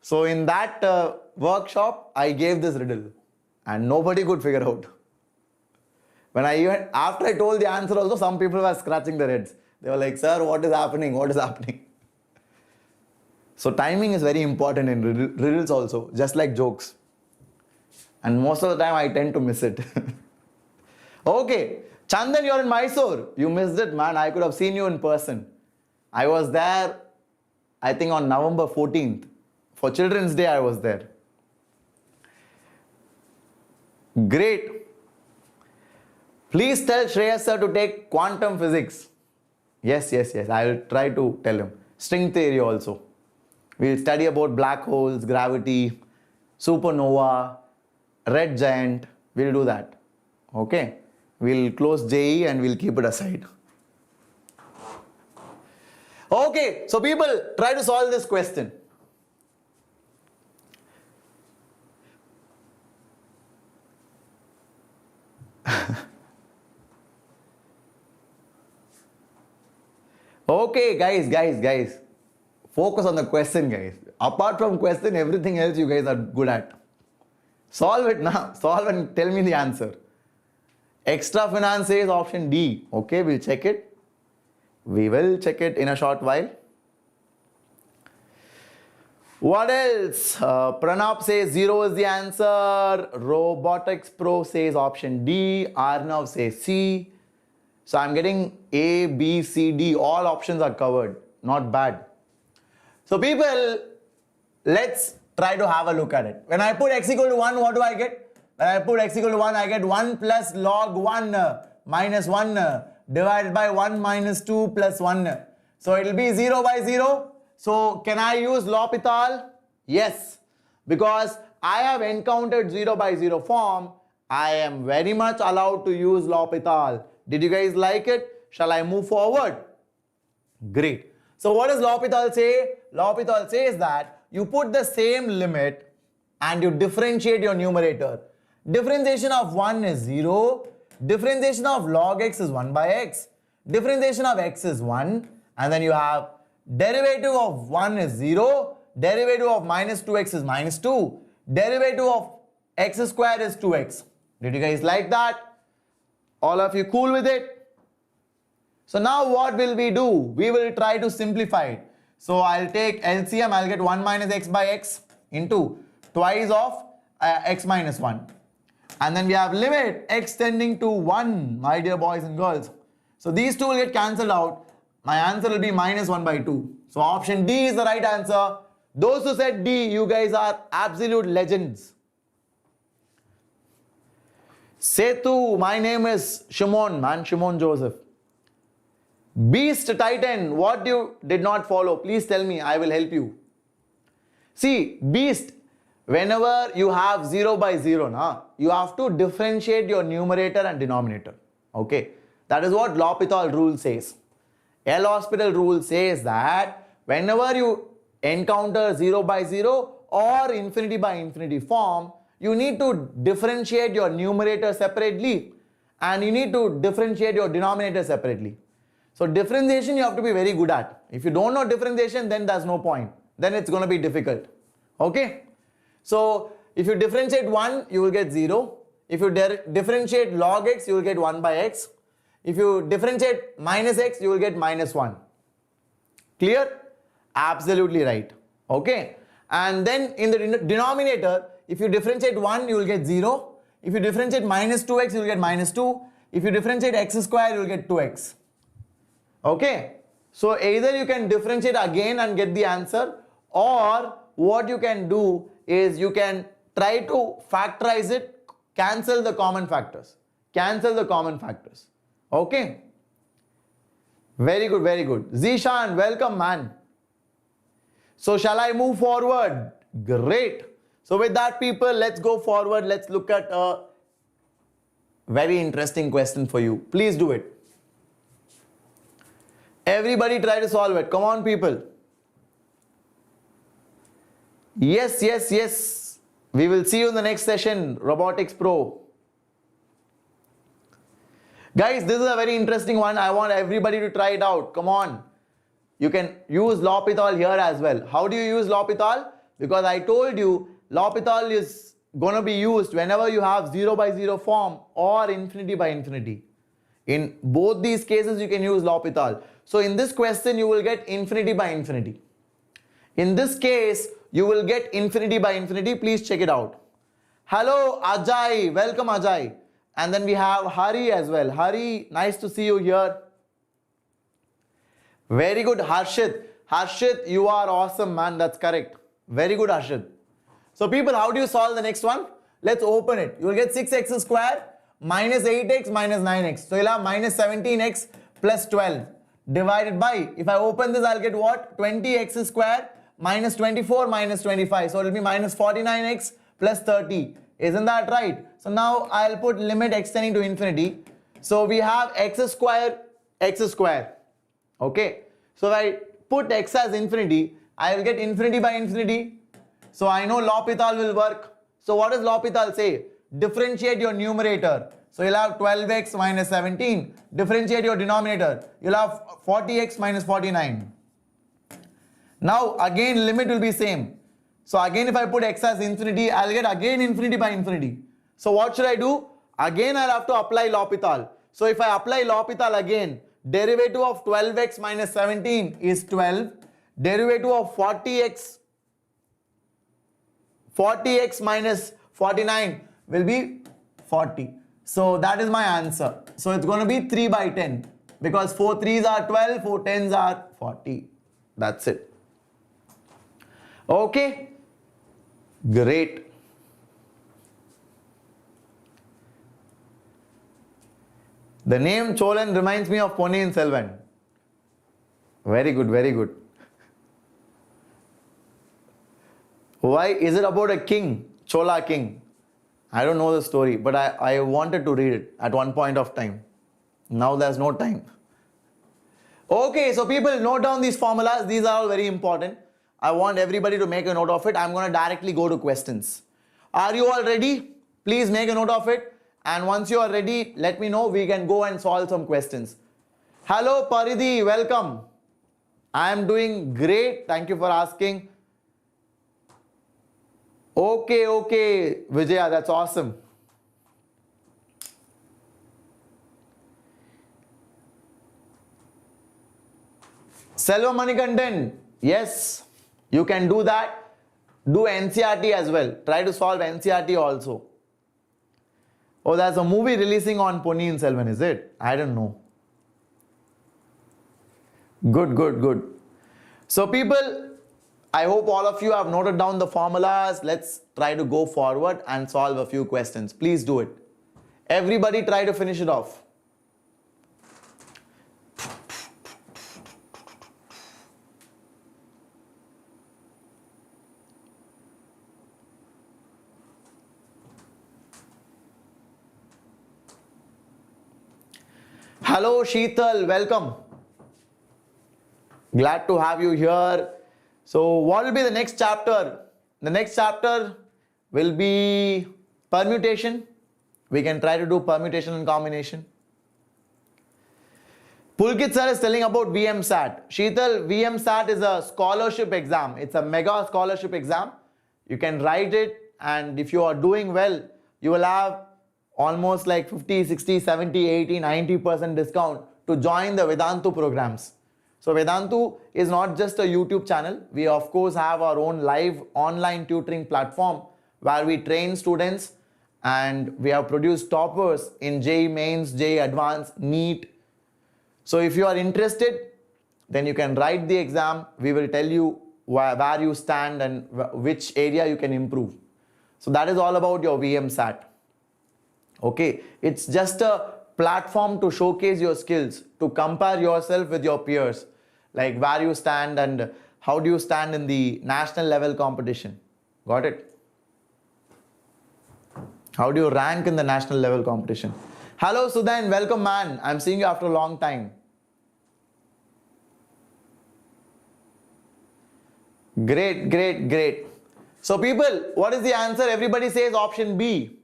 So in that workshop, I gave this riddle and nobody could figure out. After I told the answer also, some people were scratching their heads. They were like, sir, what is happening? What is happening? So timing is very important in riddles also, just like jokes. And most of the time I tend to miss it. Okay, Chandan, you're in Mysore. You missed it, man. I could have seen you in person. I was there, I think on November 14th. For Children's Day, I was there. Great. Please tell Shreyas sir to take quantum physics. Yes. I will try to tell him. String theory also. We'll study about black holes, gravity, supernova, red giant. We'll do that. Okay. We'll close JEE and we'll keep it aside. Okay. So people, try to solve this question. Okay, guys. Focus on the question, guys. Apart from question, everything else you guys are good at. Solve it now. Solve and tell me the answer. Extra finance says option D. Okay, we'll check it. We will check it in a short while. What else? Pranab says 0 is the answer. Robotics Pro says option D. Arnav says C. So I'm getting A, B, C, D. All options are covered. Not bad. So people, let's try to have a look at it. When I put x equal to 1, what do I get? When I put x equal to 1, I get 1 plus log 1 minus 1 divided by 1 minus 2 plus 1. So it will be 0 by 0. So can I use L'Hopital? Yes. Because I have encountered 0 by 0 form, I am very much allowed to use L'Hopital. Did you guys like it? Shall I move forward? Great. So what does L'Hopital say? L'Hopital says that you put the same limit and you differentiate your numerator. Differentiation of 1 is 0. Differentiation of log x is 1 by x. Differentiation of x is 1. And then you have derivative of 1 is 0. Derivative of minus 2x is minus 2. Derivative of x square is 2x. Did you guys like that? All of you cool with it? So now what will we do? We will try to simplify it. So I'll take LCM, I'll get 1 minus x by x into twice of x minus 1. And then we have limit x tending to 1, my dear boys and girls. So these two will get cancelled out. My answer will be minus 1 by 2. So option D is the right answer. Those who said D, you guys are absolute legends. Setu, my name is Shimon, man, Shimon Joseph. Beast Titan, what you did not follow, please tell me, I will help you. See, Beast, whenever you have 0 by 0, you have to differentiate your numerator and denominator. Okay, that is what L'Hopital rule says. L'Hopital rule says that whenever you encounter 0 by 0 or infinity by infinity form, you need to differentiate your numerator separately and you need to differentiate your denominator separately. So differentiation you have to be very good at. If you don't know differentiation, then there's no point. Then it's going to be difficult. Okay. So if you differentiate 1, you will get 0. If you differentiate log x, you will get 1 by x. If you differentiate minus x, you will get minus 1. Clear? Absolutely right. Okay. And then in the denominator, if you differentiate 1, you will get 0. If you differentiate minus 2x, you will get minus 2. If you differentiate x square, you will get 2x. Okay. So either you can differentiate again and get the answer, or what you can do is you can try to factorize it, cancel the common factors. Cancel the common factors. Okay. Very good, very good. Zishan, welcome, man. So shall I move forward? Great. So with that, people, let's go forward. Let's look at a very interesting question for you. Please do it. Everybody try to solve it. Come on, people. Yes, yes, yes. We will see you in the next session, Robotics Pro. Guys, this is a very interesting one. I want everybody to try it out. Come on. You can use L'Hopital here as well. How do you use L'Hopital? Because I told you, L'Hopital is going to be used whenever you have 0 by 0 form or infinity by infinity. In both these cases, you can use L'Hopital. So in this question, you will get infinity by infinity. In this case, you will get infinity by infinity. Please check it out. Hello, Ajay. Welcome, Ajay. And then we have Hari as well. Hari, nice to see you here. Very good, Harshit. Harshit, you are awesome, man. That's correct. Very good, Harshit. So people, how do you solve the next one? Let's open it. You will get 6x square minus 8x minus 9x. So you'll have minus 17x plus 12 divided by, if I open this, I'll get what? 20x square minus 24 minus 25. So it will be minus 49x plus 30. Isn't that right? So now I'll put limit x tending to infinity. So we have x square. Okay. So if I put x as infinity, I will get infinity by infinity. So I know L'Hopital will work. So what does L'Hopital say? Differentiate your numerator. So you'll have 12x minus 17. Differentiate your denominator. You'll have 40x minus 49. Now again limit will be same. So again if I put x as infinity, I'll get again infinity by infinity. So what should I do? Again, I'll have to apply L'Hopital. So if I apply L'Hopital again, derivative of 12x minus 17 is 12. Derivative of 40x minus 49 will be 40. So that is my answer. So it's going to be 3 by 10 because 4 3s are 12, 4 10s are 40. That's it. Okay. Great. The name Cholan reminds me of Ponniyin Selvan. Very good, very good. Why is it about a king, Chola king? I don't know the story, but I wanted to read it at one point of time. Now there's no time. Okay, so people note down these formulas. These are all very important. I want everybody to make a note of it. I'm going to directly go to questions. Are you all ready? Please make a note of it. And once you are ready, let me know. We can go and solve some questions. Hello, Paridhi. Welcome. I am doing great. Thank you for asking. Okay, Vijaya, that's awesome. Selva Manikandan, yes, you can do that. Do NCRT as well. Try to solve NCRT also. Oh, there's a movie releasing on Ponniyin Selvan, is it? I don't know. Good. So people, I hope all of you have noted down the formulas. Let's try to go forward and solve a few questions. Please do it. Everybody try to finish it off. Hello Sheetal, welcome. Glad to have you here. So what will be the next chapter? The next chapter will be permutation. We can try to do permutation and combination. Pulkit sir is telling about VMSAT. Sheetal, VMSAT is a scholarship exam. It's a mega scholarship exam. You can write it, and if you are doing well, you will have almost like 50, 60, 70, 80, 90% discount to join the Vedantu programs. So Vedantu is not just a YouTube channel. We of course have our own live online tutoring platform where we train students, and we have produced toppers in JEE Mains, JEE Advanced, NEET. So if you are interested, then you can write the exam. We will tell you where you stand and which area you can improve. So that is all about your VMSAT. Okay, it's just a platform to showcase your skills, to compare yourself with your peers, like where you stand and how do you stand in the national level competition. Got it? How do you rank in the national level competition? Hello Sudan, welcome man. I'm seeing you after a long time. Great. So people, what is the answer? Everybody says option B.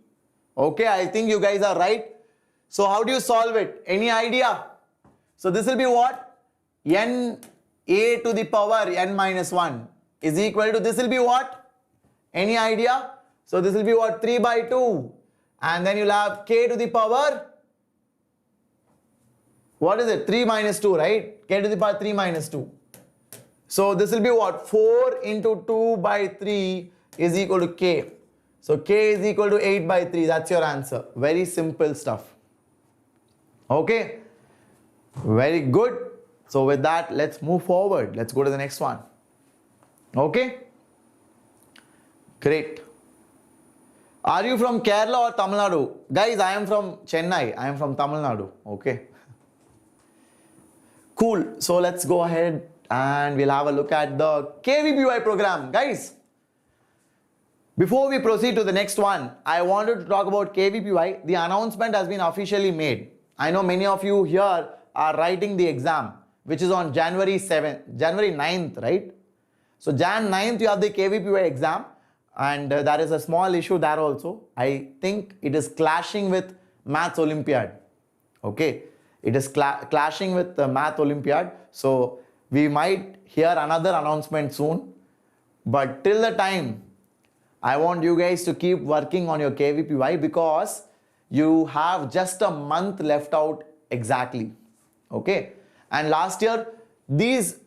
Okay, I think you guys are right. So how do you solve it? Any idea? So this will be what? N a to the power n minus 1 is equal to, this will be what? Any idea? So this will be what? 3 by 2. And then you'll have k to the power, what is it? 3 minus 2, right? K to the power 3 minus 2. So this will be what? 4 into 2 by 3 is equal to k. So k is equal to 8 by 3. That's your answer. Very simple stuff. Okay. Very good. So with that, let's move forward. Let's go to the next one. Okay. Great. Are you from Kerala or Tamil Nadu? Guys, I am from Chennai. I am from Tamil Nadu. Okay. Cool. So let's go ahead and we'll have a look at the KVPY program. Guys, before we proceed to the next one, I wanted to talk about KVPY. The announcement has been officially made. I know many of you here are writing the exam, which is on January 9th, right? So Jan 9th, you have the KVPY exam, and there is a small issue there also. I think it is clashing with Maths Olympiad. Okay, it is clashing with the Math Olympiad. So we might hear another announcement soon. But till the time, I want you guys to keep working on your KVPY, because you have just a month left out exactly. Okay, and last year these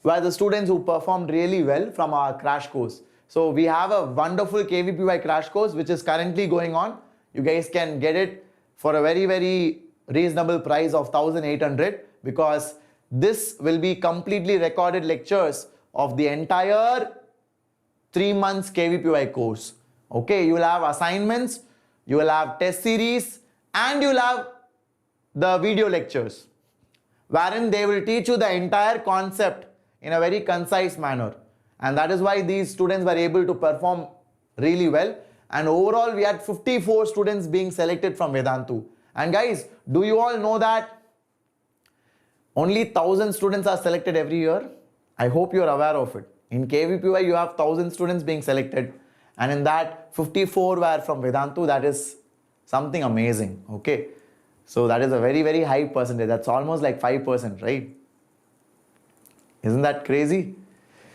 were the students who performed really well from our crash course. So we have a wonderful KVPY crash course which is currently going on. You guys can get it for a very reasonable price of 1,800, because this will be completely recorded lectures of the entire 3 months KVPY course. Okay, you will have assignments, you will have test series, and you will have the video lectures, wherein they will teach you the entire concept in a very concise manner. And that is why these students were able to perform really well. And overall, we had 54 students being selected from Vedantu. And guys, do you all know that only 1,000 students are selected every year? I hope you are aware of it. In KVPY, you have 1,000 students being selected. And in that, 54 were from Vedantu. That is something amazing. Okay. So that is a very high percentage. That's almost like 5%, right? Isn't that crazy?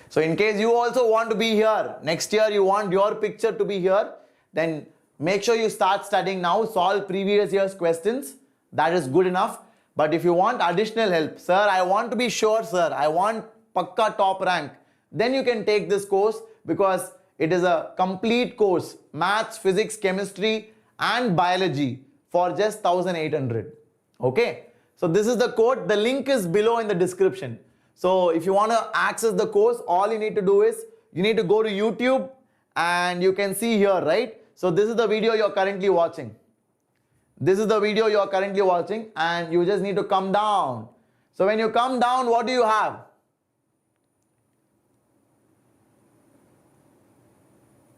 So in case you also want to be here, next year you want your picture to be here, then make sure you start studying now, solve previous year's questions. That is good enough. But if you want additional help, sir, I want to be sure, sir, I want Pakka top rank, then you can take this course, because it is a complete course, maths, physics, chemistry and biology, for just 1,800. Okay. So this is the code. The link is below in the description. So if you want to access the course, all you need to do is you need to go to YouTube, and you can see here, right? So this is the video you're currently watching. This is the video you're currently watching, and you just need to come down. So when you come down, what do you have?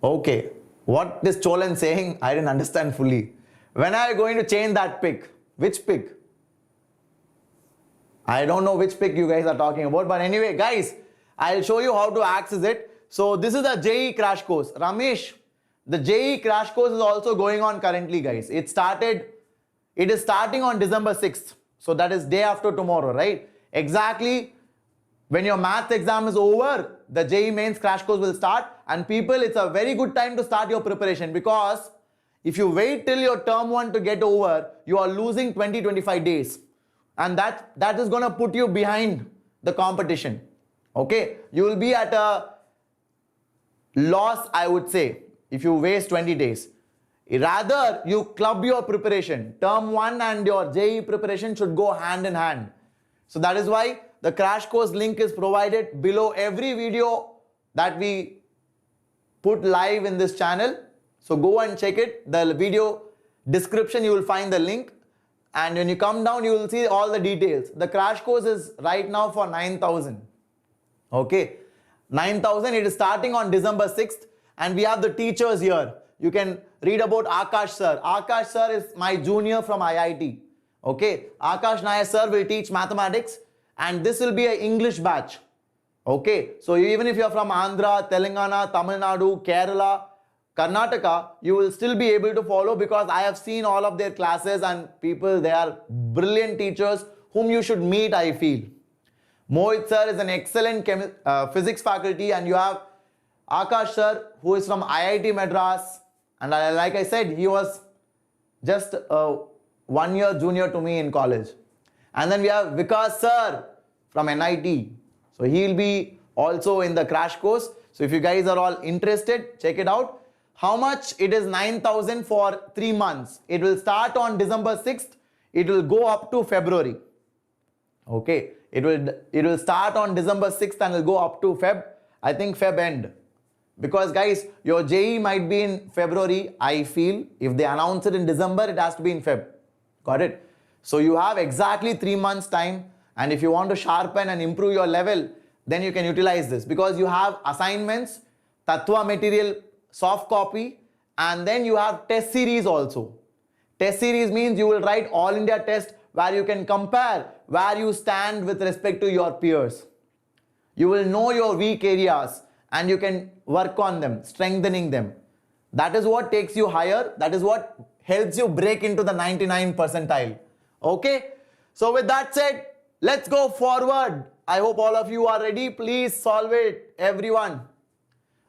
Okay, what is Cholan saying? I didn't understand fully. When are you going to change that pic? Which pic? I don't know which pic you guys are talking about, but anyway, guys, I'll show you how to access it. So this is the JEE crash course. Ramesh, the JEE crash course is also going on currently, guys. It is starting on December 6th. So that is day after tomorrow, right? Exactly when your math exam is over, the JEE Mains crash course will start. And people, it's a very good time to start your preparation, because if you wait till your term 1 to get over, you are losing 20-25 days. And that is going to put you behind the competition. Okay, you will be at a loss, I would say, if you waste 20 days. Rather, you club your preparation. Term 1 and your JEE preparation should go hand in hand. So that is why the crash course link is provided below every video that we put live in this channel. So go and check it. The video description, you will find the link. And when you come down, you will see all the details. The crash course is right now for 9,000. Okay, 9,000. It is starting on December 6th. And we have the teachers here. You can read about Akash Sir. Akash Sir is my junior from IIT. Okay, Akash Nair Sir will teach mathematics. And this will be an English batch. Okay, so even if you are from Andhra, Telangana, Tamil Nadu, Kerala, Karnataka, you will still be able to follow, because I have seen all of their classes, and people, they are brilliant teachers whom you should meet, I feel. Mohit Sir is an excellent physics faculty, and you have Akash Sir, who is from IIT Madras, and like I said, he was just 1 year junior to me in college. And then we have Vikas Sir from NIT. So he will be also in the crash course. So if you guys are all interested, check it out. How much? It is 9,000 for 3 months. It will start on December 6th. It will go up to February. Okay. It will start on December 6th and will go up to I think Feb end. Because guys, your JEE might be in February, I feel. If they announce it in December, it has to be in Feb. Got it? So you have exactly 3 months time. And if you want to sharpen and improve your level, then you can utilize this, because you have assignments, Tattva material, soft copy, and then you have test series also. Test series means you will write all India test where you can compare where you stand with respect to your peers. You will know your weak areas and you can work on them, strengthening them. That is what takes you higher. That is what helps you break into the 99 percentile. Okay. So with that said, let's go forward. I hope all of you are ready. Please solve it, everyone.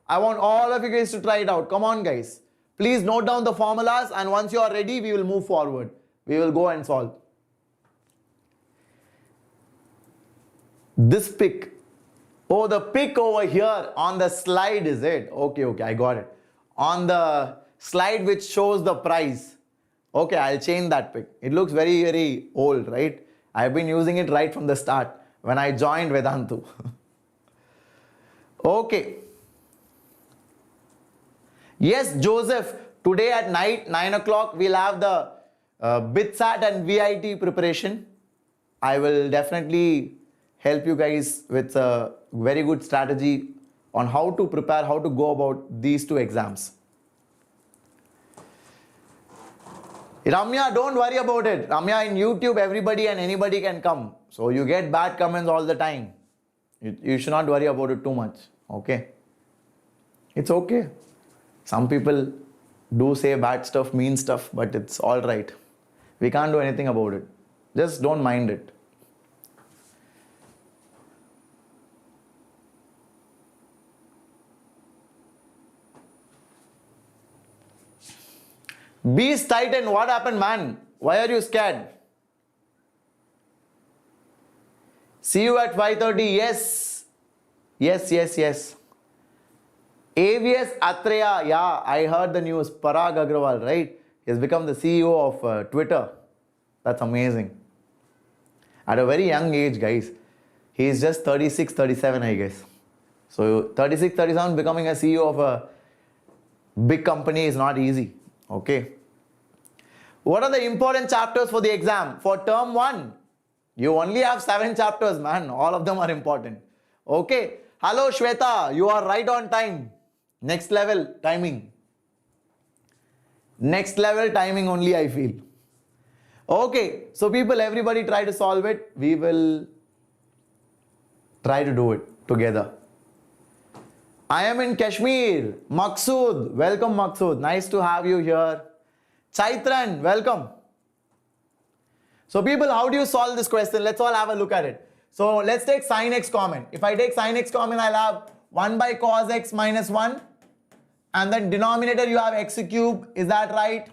I want all of you guys to try it out. Come on, guys. Please note down the formulas, and once you are ready, we will move forward. We will go and solve. This pic. Oh, the pic over here on the slide, is it? Okay, I got it. On the slide which shows the price. Okay, I'll change that pic. It looks very, very old, right? I've been using it right from the start when I joined Vedantu. Okay. Yes, Joseph, today at night, 9 o'clock, we'll have the BitSat and VIT preparation. I will definitely help you guys with a very good strategy on how to prepare, how to go about these two exams. Ramya, don't worry about it. Ramya, in YouTube, everybody and anybody can come. So you get bad comments all the time. You should not worry about it too much. Okay? It's okay. Some people do say bad stuff, mean stuff, but it's all right. We can't do anything about it. Just don't mind it. Beast Titan, what happened, man? Why are you scared? See you at 5:30. Yes. Yes. AVS Atreya, yeah, I heard the news. Parag Agrawal, right? He's become the CEO of Twitter. That's amazing. At a very young age, guys. He's just 36, 37, I guess. So 36, 37, becoming a CEO of a big company is not easy. Okay. What are the important chapters for the exam? For term 1, you only have 7 chapters, man. All of them are important. Okay. Hello, Shweta. You are right on time. Next level timing. Next level timing only, I feel. Okay. So people, everybody try to solve it. We will try to do it together. I am in Kashmir. Maqsood. Welcome, Maqsood. Nice to have you here. Chaitran, welcome. So people, how do you solve this question? Let's all have a look at it. So let's take sin x common. If I take sin x common, I'll have 1 by cos x minus 1. And then denominator you have x cube. Is that right?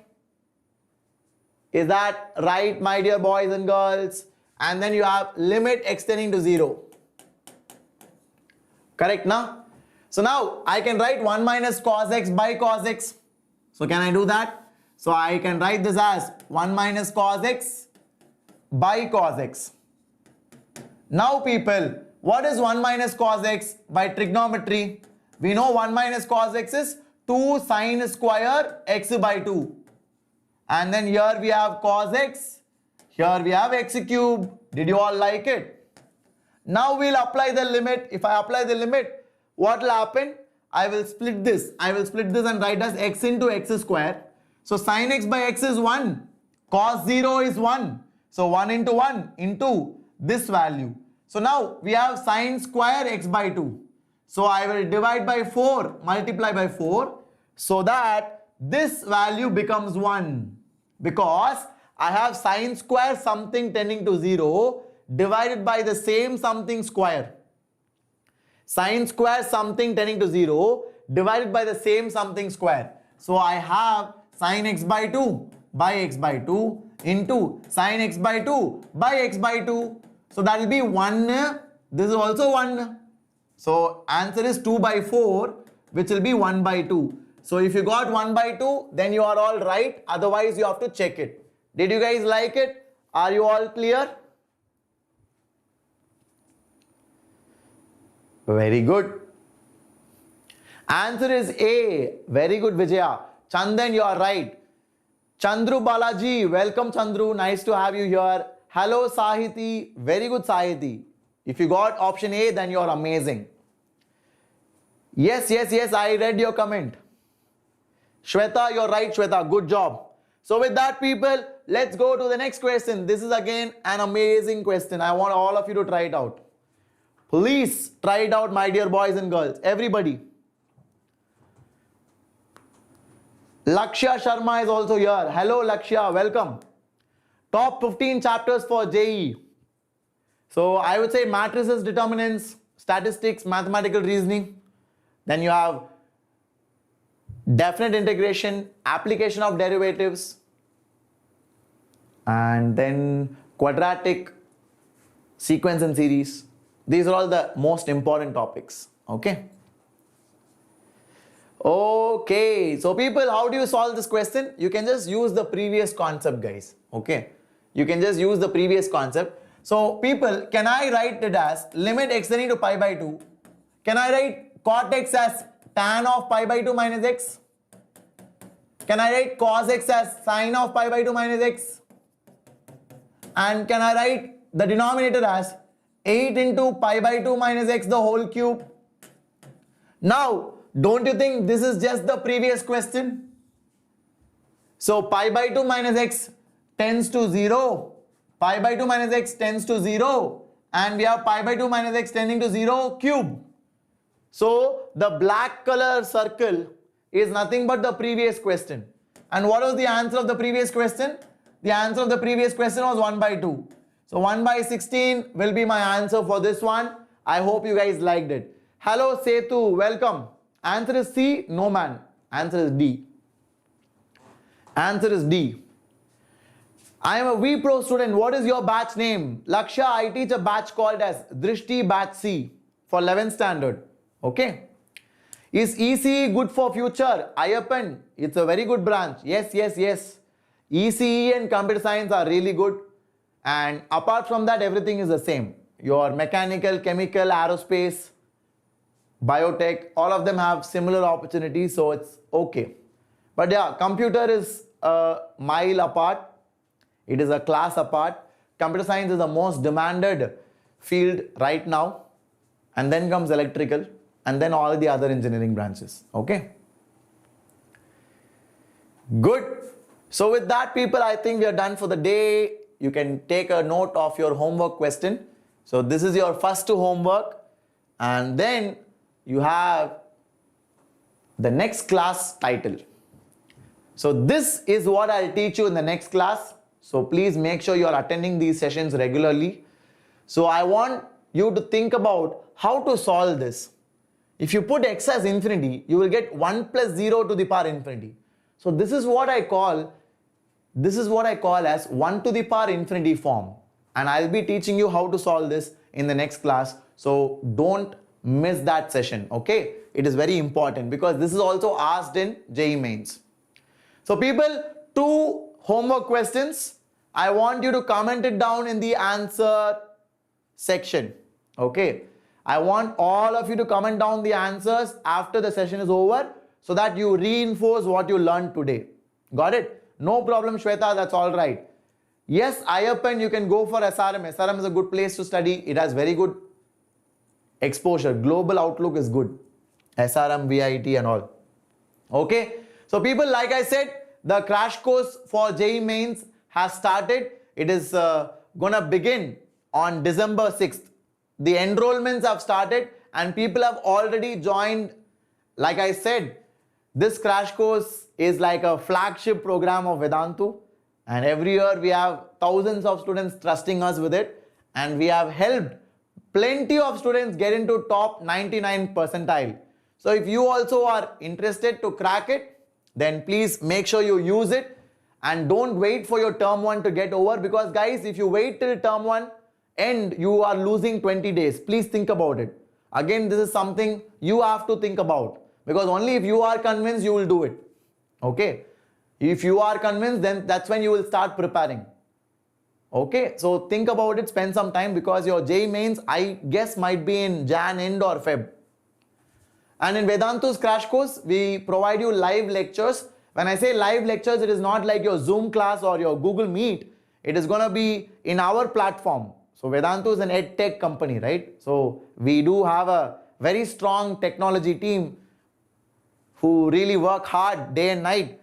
Is that right, my dear boys and girls? And then you have limit x tending to 0. Correct, na? So now I can write 1 minus cos x by cos x. So can I do that? So I can write this as 1 minus cos x by cos x. Now people, what is 1 minus cos x by trigonometry? We know 1 minus cos x is 2 sine square x by 2. And then here we have cos x. Here we have x cube. Did you all like it? Now we'll apply the limit. If I apply the limit, what will happen? I will split this. I will split this and write as x into x square. So sin x by x is 1. Cos 0 is 1. So 1 into this value. So now we have sin square x by 2. So I will divide by 4, multiply by 4, so that this value becomes 1. Because I have sin square something tending to 0 divided by the same something square. Sin square something tending to 0 divided by the same something square. So I have sin x by 2 by x by 2 into sin x by 2 by x by 2. So that will be 1. This is also 1. So answer is 2 by 4, which will be 1 by 2. So if you got 1 by 2, then you are all right. Otherwise, you have to check it. Did you guys like it? Are you all clear? Very good. Answer is A. Very good, Vijaya. Chandan, you are right. Chandru Balaji, welcome Chandru. Nice to have you here. Hello Sahiti. Very good, Sahiti. If you got option A, then you are amazing. Yes, I read your comment. Shweta, you're right, Shweta. Good job. So with that, people, let's go to the next question. This is again an amazing question. I want all of you to try it out. Please try it out, my dear boys and girls. Everybody. Lakshya Sharma is also here. Hello Lakshya, welcome. Top 15 chapters for JEE. So I would say matrices, determinants, statistics, mathematical reasoning. Then you have definite integration, application of derivatives, and then quadratic, sequence and series. These are all the most important topics. Okay. Okay, so people, how do you solve this question? You can just use the previous concept, guys. Okay, you can just use the previous concept. So people, can I write it as limit x tending to pi by 2? Can I write cot x as tan of pi by 2 minus x? Can I write cos x as sine of pi by 2 minus x? And can I write the denominator as 8 into pi by 2 minus x the whole cube? Now, don't you think this is just the previous question? So pi by 2 minus x tends to 0. Pi by 2 minus x tends to 0. And we have pi by 2 minus x tending to 0 cube. So the black color circle is nothing but the previous question. And what was the answer of the previous question? The answer of the previous question was 1 by 2. So 1 by 16 will be my answer for this one. I hope you guys liked it. Hello Setu, welcome. Answer is C, no man. Answer is D. Answer is D. I am a VPro student. What is your batch name? Laksha, I teach a batch called as Drishti Batch C for 11th standard. Okay. Is ECE good for future? Ayappan, it's a very good branch. Yes, yes, yes. ECE and computer science are really good. And apart from that, everything is the same. Your mechanical, chemical, aerospace, biotech, all of them have similar opportunities, so it's okay. But yeah, computer is a mile apart. It is a class apart. Computer science is the most demanded field right now. And then comes electrical. And then all the other engineering branches. Okay. Good. So with that, people, I think we are done for the day. You can take a note of your homework question. So this is your first homework. And then you have the next class title. So this is what I'll teach you in the next class. So please make sure you are attending these sessions regularly. So I want you to think about how to solve this. If you put x as infinity, you will get 1 plus 0 to the power infinity. So this is what I call as 1 to the power infinity form. And I'll be teaching you how to solve this in the next class. So don't miss that session. Okay. It is very important because this is also asked in JEE Mains. So people, 2 homework questions. I want you to comment it down in the answer section. Okay. I want all of you to comment down the answers after the session is over so that you reinforce what you learned today. Got it? No problem, Shweta, that's all right. Yes, Ayappan, you can go for SRM. SRM is a good place to study. It has very good exposure. Global outlook is good. SRM, VIT and all. Okay. So people, like I said, the crash course for JEE Mains has started. It is going to begin on December 6th. The enrollments have started and people have already joined. Like I said, this crash course is like a flagship program of Vedantu. And every year we have thousands of students trusting us with it. And we have helped plenty of students get into top 99 percentile. So if you also are interested to crack it, then please make sure you use it. And don't wait for your term 1 to get over, because guys, if you wait till term 1 end, you are losing 20 days. Please think about it. Again, this is something you have to think about, because only if you are convinced, you will do it. Okay. If you are convinced, then that's when you will start preparing. Okay. So think about it, spend some time, because your JEE Mains, I guess, might be in Jan end or Feb. And in Vedantu's crash course, we provide you live lectures. When I say live lectures, it is not like your Zoom class or your Google Meet. It is going to be in our platform. So Vedantu is an EdTech company, right? So we do have a very strong technology team who really work hard day and night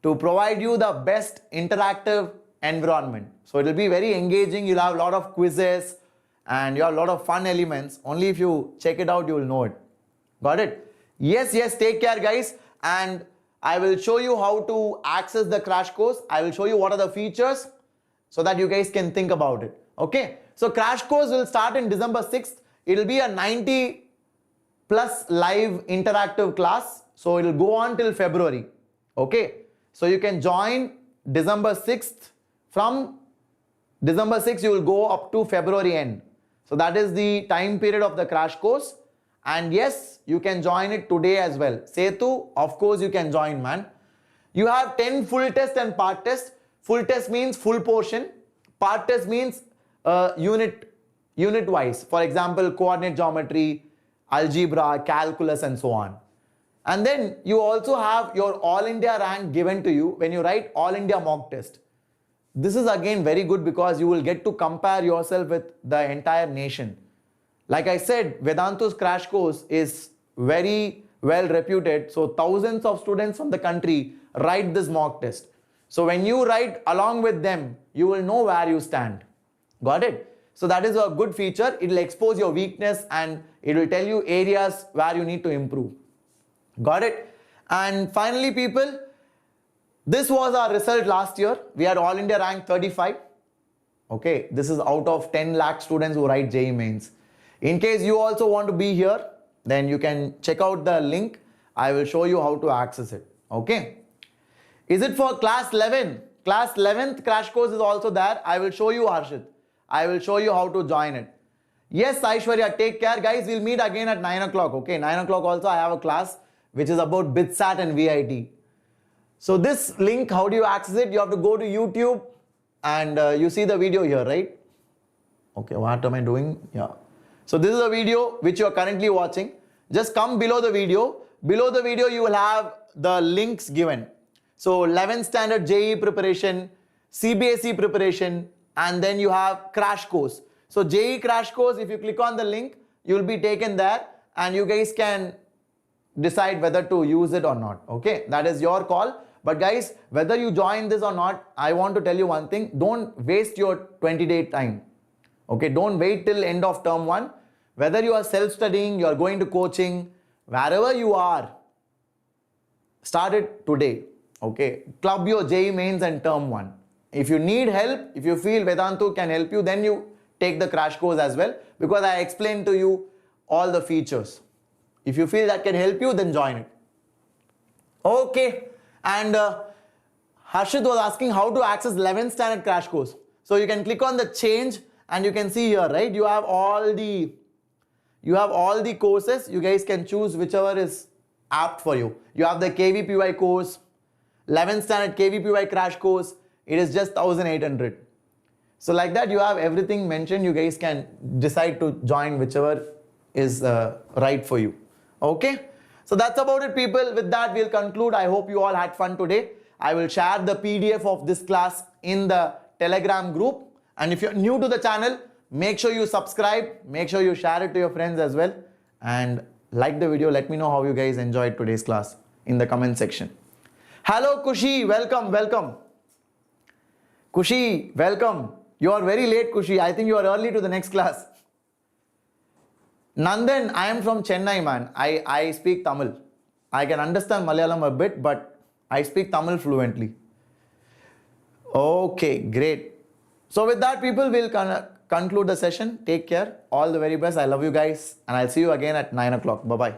to provide you the best interactive environment. So it will be very engaging. You'll have a lot of quizzes and you have a lot of fun elements. Only if you check it out, you will know it. Got it? Yes, yes, take care guys. And I will show you how to access the crash course. I will show you what are the features so that you guys can think about it. Okay. So crash course will start in December 6th. It will be a 90+ live interactive class. So it will go on till February. Okay. So you can join December 6th. From December 6th, you will go up to February end. So that is the time period of the crash course. And yes, you can join it today as well. Setu, of course you can join, man. You have 10 full test and part test. Full test means full portion. Part test means unit wise. For example, coordinate geometry, algebra, calculus and so on. And then you also have your All India rank given to you when you write All India mock test. This is again very good because you will get to compare yourself with the entire nation. Like I said, Vedantu's crash course is very well reputed. So thousands of students from the country write this mock test. So when you write along with them, you will know where you stand. Got it? So that is a good feature. It will expose your weakness and it will tell you areas where you need to improve. Got it? And finally, people, this was our result last year. We had All India rank 35. Okay, this is out of 10 lakh students who write JEE Mains. In case you also want to be here, then you can check out the link. I will show you how to access it. Okay. Is it for class 11? Class 11th crash course is also there. I will show you, Harshit. I will show you how to join it. Yes, Aishwarya, take care. Guys, we'll meet again at 9 o'clock. Okay, 9 o'clock also I have a class which is about BitSat and VIT. So this link, how do you access it? You have to go to YouTube and you see the video here, right? Okay, what am I doing? Yeah. So this is a video which you are currently watching. Just come below the video. Below the video, you will have the links given. So 11th standard JEE preparation, CBSE preparation, and then you have crash course. So JEE crash course, if you click on the link, you will be taken there and you guys can decide whether to use it or not. Okay, that is your call. But guys, whether you join this or not, I want to tell you one thing. Don't waste your 20-day time. Okay, don't wait till end of term 1. Whether you are self-studying, you are going to coaching, wherever you are, start it today. Okay, club your JEE Mains and term 1. If you need help, if you feel Vedantu can help you, then you take the crash course as well, because I explained to you all the features. If you feel that can help you, then join it. Okay, and Harshit was asking how to access 11th standard crash course. So you can click on the change and you can see here, right? You have all the courses. You guys can choose whichever is apt for you. You have the KVPY course, 11th standard KVPY crash course. It is just 1,800. So like that, you have everything mentioned. You guys can decide to join whichever is right for you. Okay. So that's about it, people. With that, we'll conclude. I hope you all had fun today. I will share the PDF of this class in the Telegram group. And if you're new to the channel, make sure you subscribe. Make sure you share it to your friends as well. And like the video. Let me know how you guys enjoyed today's class in the comment section. Hello, Kushi. Welcome, welcome. Kushi, welcome. You are very late, Kushi. I think you are early to the next class. Nandan, I am from Chennai, man. I speak Tamil. I can understand Malayalam a bit, but I speak Tamil fluently. Okay, great. So with that, people, will conclude the session. Take care. All the very best. I love you guys. And I'll see you again at 9 o'clock. Bye-bye.